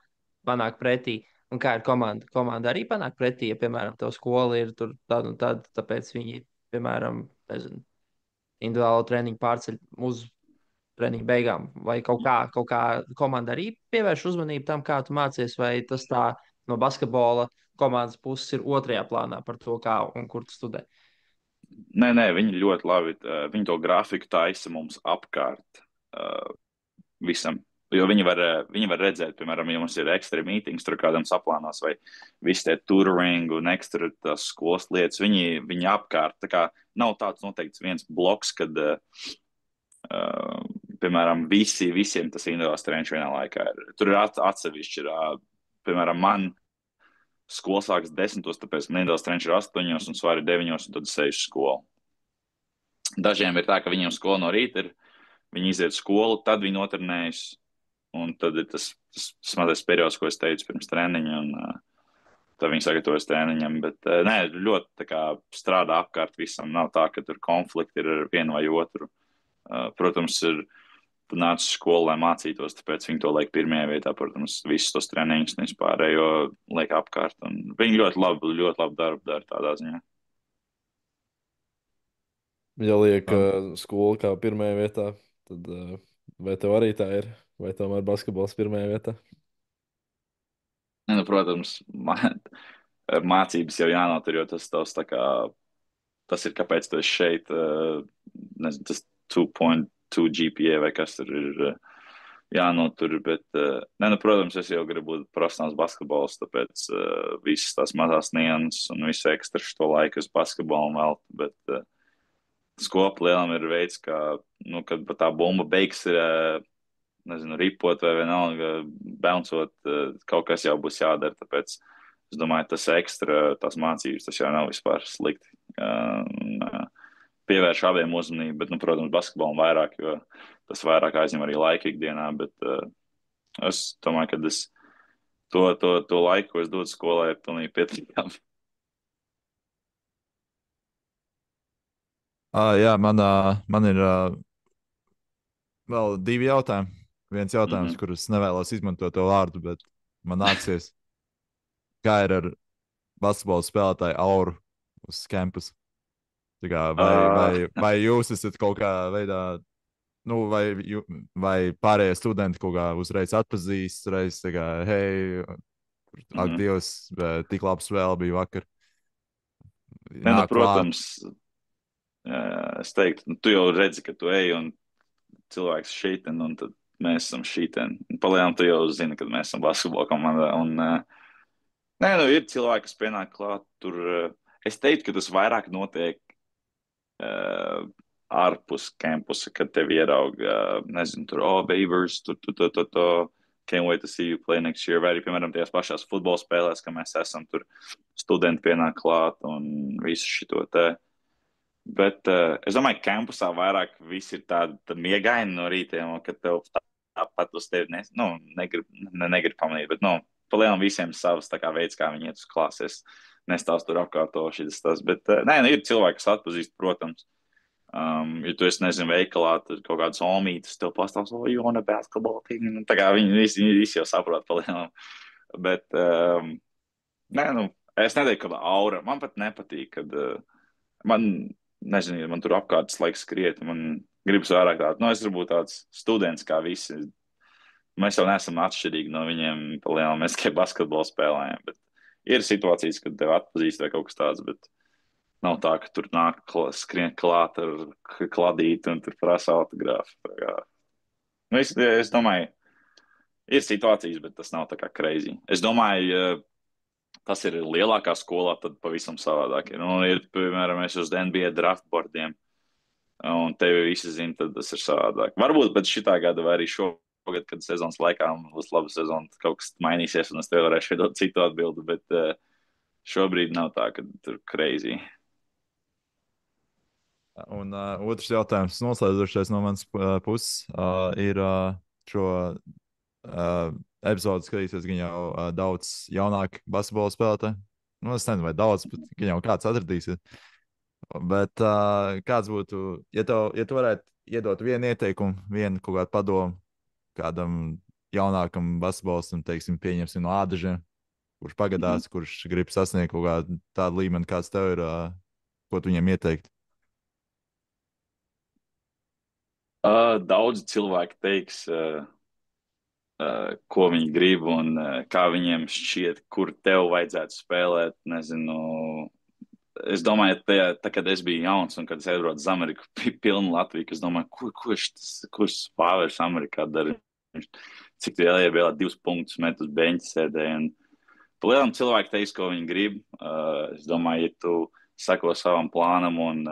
panāk pretī. Un kā ir komanda? Komanda arī panāk pretī, ja, piemēram, tev skola ir tur tad un tad, tāpēc viņi, piemēram, nezinu, individuālo treniņu pārceļ uz treniņu beigām. Vai kaut kā komanda arī pievērš uzmanību tam, kā tu mācies, vai tas tā no basketbola komandas puses ir otrajā plānā par to, kā un kur tu studē? Nē, viņi ļoti labi, viņi to grafiku taisa mums apkārt visam. Jo viņi var redzēt, piemēram, ja mums ir ekstra meetings, tur kādam saplānās, vai visi tie touring un ekstra tās skolas lietas, viņi apkārt. Tā kā nav tāds noteikts viens bloks, kad, piemēram, visiem tas individuāls treniņš vienā laikā ir. Tur ir atsevišķi, piemēram, man skola sākas 10, tāpēc man individuāls treniņš ir 8 un svari 9 un tad 6 skolu. Dažiem ir tā, ka viņiem skola no rīta ir, viņi iziet skolu, tad viņi notrenējas. Un tad ir tas mazais periods, ko es teicu pirms treniņa, un tad viņi sagatavojas treniņam. Bet nē, ļoti tā kā strādā apkārt visam. Nav tā, ka tur konflikti ir ar vienu vai otru. Protams, tu nāc uz skolu, lai mācītos, tāpēc viņi to liek pirmajā vietā. Protams, visus tos treniņus un vispārējo liek apkārt. Un viņi ļoti labu darbu dara tādā ziņā. Ja liek skolu kā pirmajā vietā, tad vai tev arī tā ir? Vai tomēr basketbols pirmajā vietā? Protams, mācības jau jānotur, jo tas tavs tā kā, tas ir kāpēc tu esi šeit, nezinu, tas 2.2 GPA vai kas tur ir jānotur, bet, protams, es jau gribu būt profesionāls basketbols, tāpēc visas tās mazās nianses un visu ekstra šo laiku uz basketbolu veltu, bet skola lielam ir veids, kā, kad tā bumba beigs ir, nezinu, ripot vai vienalga, bouncot, kaut kas jau būs jādara, tāpēc es domāju, tas ekstra, tās mācības, tas jau nav vispār slikti. pievērš abiem uzmanību, bet, nu, protams, basketbolam vairāk, jo tas vairāk aizņem arī laiku ikdienā, bet es domāju, ka to laiku, ko es dodu skolai, ir pilnīgi pietiekami. Jā, man ir vēl 2 jautājumi. Viens jautājums, kurus nevēlos izmantot to vārdu, bet man nāksies. Kā ir ar basketbola spēlētāju auru uz campus? Vai jūs esat kaut kādā veidā, nu, vai pārējie studenti kaut kā uzreiz atpazīst, reiz tā kā, hei, ak, Dievs, tik labs vēl bija vakar. Ne, nu, protams, es teiktu, nu, tu jau redzi, ka tu ej un cilvēks šīten, un tad mēs esam šīten. Palējām tu jau zini, kad mēs esam basketbola komandā. Un, nē, nu, ir cilvēki, kas pienāk klāt tur. Es teiktu, ka tas vairāk notiek ārpus kampusa, kad tevi ierauga, nezinu, tur, Beavers, tur, can't wait to see you play next year, vai arī, piemēram, tajās pašās futbola spēlēs, ka mēs esam tur, studenti pienāk klāt un visu šito te. Bet es domāju, ka kampusā vairāk viss ir tāda miegaini no rītiem, ka tev tāpat uz tevi negrib pamanīt, bet, nu, palielam visiem savas tā kā veids, kā viņi iet uz klāsies. Nestāst tur apkārto šitas tas, bet, nē, nu, ir cilvēki, kas atpazīst, protams. Ja tu esi, nezinu, veikalā, tad kaut kāds omītis tev pastāst, you want a basketball team? Nu, tā kā viņi visi jau saprot palielam. Bet, nē, nu, es neteiktu, ka aura. Man pat nepatīk, kad nezinu, man tur apkārt laiks skriet, man gribas vairāk tādu, es gribu būt tāds students kā visi. Mēs jau neesam atšķirīgi no viņiem, palielam, mēs tikai basketbolu spēlējam, bet ir situācijas, kad tev atpazīst vai kaut kas tāds, bet nav tā, ka tur nāk skrien klāt ar kladīti un tur prasa autogrāfu. Nu, es domāju, ir situācijas, bet tas nav tā kā crazy. Es domāju, tas ir lielākā skolā, tad pavisam savādāk. Nu, ir, piemēram, es uz NBA draftboardiem, un tevi visi zina, tad tas ir savādāk. Varbūt pēc šitā gada vai arī šogad, kad sezonas laikā būs laba sezona, kaut kas mainīsies, un es tev varēšu iedot citu atbildi, bet šobrīd nav tā, ka tur crazy. Un otrs jautājums, noslēdzošais no manas puses, ir šo epizodu skatīsies gan jau daudz jaunāku basketbola spēlētāju. Nu, es nezinu, vai daudz, bet gan jau kāds atradīsies. Bet kāds būtu, ja tu varētu iedot vienu ieteikumu, vienu kaut kādu padomu kādam jaunākam basketbolistam, teiksim, pieņemsim no ādažiem, kurš pagadās, kurš grib sasniegt kaut kādu tādu līmeni, kāds tev ir, ko tu viņam ieteikt? Daudzi cilvēki teiks, ko viņi grib un kā viņiem šķiet, kur tev vajadzētu spēlēt. Nezinu, es domāju, tā, kad es biju jauns un kad es aizbraucu uz Ameriku, pilnu Latviju, es domāju, kurš Pāvers Amerikā dara? Cik tu ielēja 2 punktus met uz beņķa sēdēja. Palielam cilvēki teiks, ko viņi grib. Es domāju, ja tu seko savam plānam un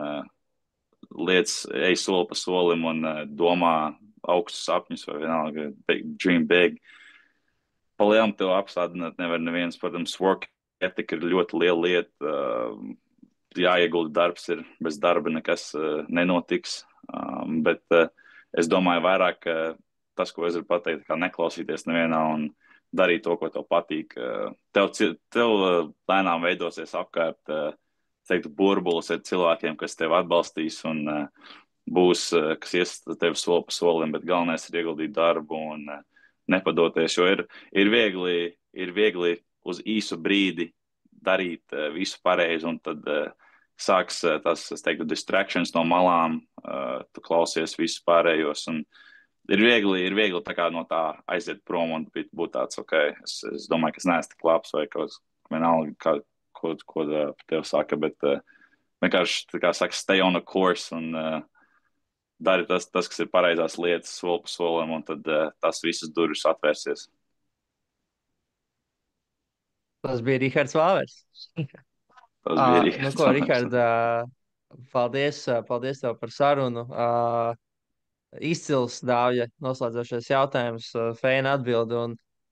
ej soli pa solim un domā augstus sapņus vai vienalga, dream big. Palielam tev apstādināt nevar neviens, protams, work ethic ir ļoti liela lieta. Jāiegulda darbs ir, bez darba nekas nenotiks. Bet es domāju vairāk tas, ko es gribu pateikt, kā neklausīties nevienā un darīt to, ko tev patīk. Tev lēnām veidosies apkārt, teiktu, burbulis ar cilvēkiem, kas tev atbalstīs un būs, kas ies tev soli pa solim, bet galvenais ir ieguldīt darbu un nepadoties, jo ir viegli uz īsu brīdi darīt visu pareizi, un tad sāks tas, es teiktu, distractions no malām, tu klausies visus pārējos, un ir viegli tā kā no tā aiziet prom un būt tāds, ok, es domāju, ka es neesmu tik labs vai kaut vienalga, ko tev saka, bet vienkārši, tā kā saka, stay on the course un dari tas, kas ir pareizās lietas, soli pa solim, un tad tas visas durvis atvērsies. Tas bija Rihards Vāvers. Tas bija Rihards. Nu ko, Rihard, paldies tev par sarunu. Izcils Dāvja noslēdzošais jautājums, feina atbildi,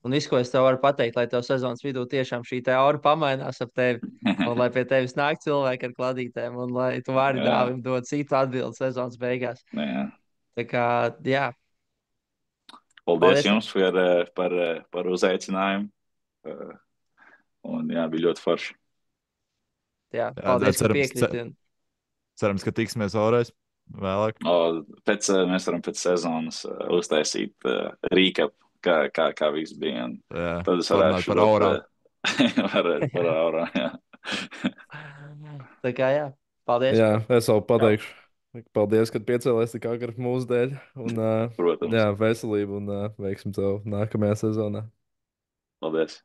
un Un viss, ko es tev varu pateikt, lai tev sezonas vidū tiešām šī te aura pamainās ap tevi, un lai pie tevis nāk cilvēki ar kladītēm, un lai tu vari Jā, Dāvim dot citu atbildi sezonas beigās. jā. Tā kā, jā, Paldies paldies. jums par uzaicinājumu. Uh, Un jā, bija ļoti forši. Jā, Jā, paldies, ka cerams, piekriti. cerams, ka tiksimies vēlreiz vēlāk. Mēs varam pēc sezonas uztaisīt recap, kā viss bija. Un Jā, tad es parunāt varētu par aurām. par aurām, jā. Tā kā, jā, paldies. Jā, es vēl pateikšu. Paldies, ka piecēlēs tik agri mūsu dēļ. Un, Protams. jā, veselību un veiksim tev nākamajā sezonā. Paldies.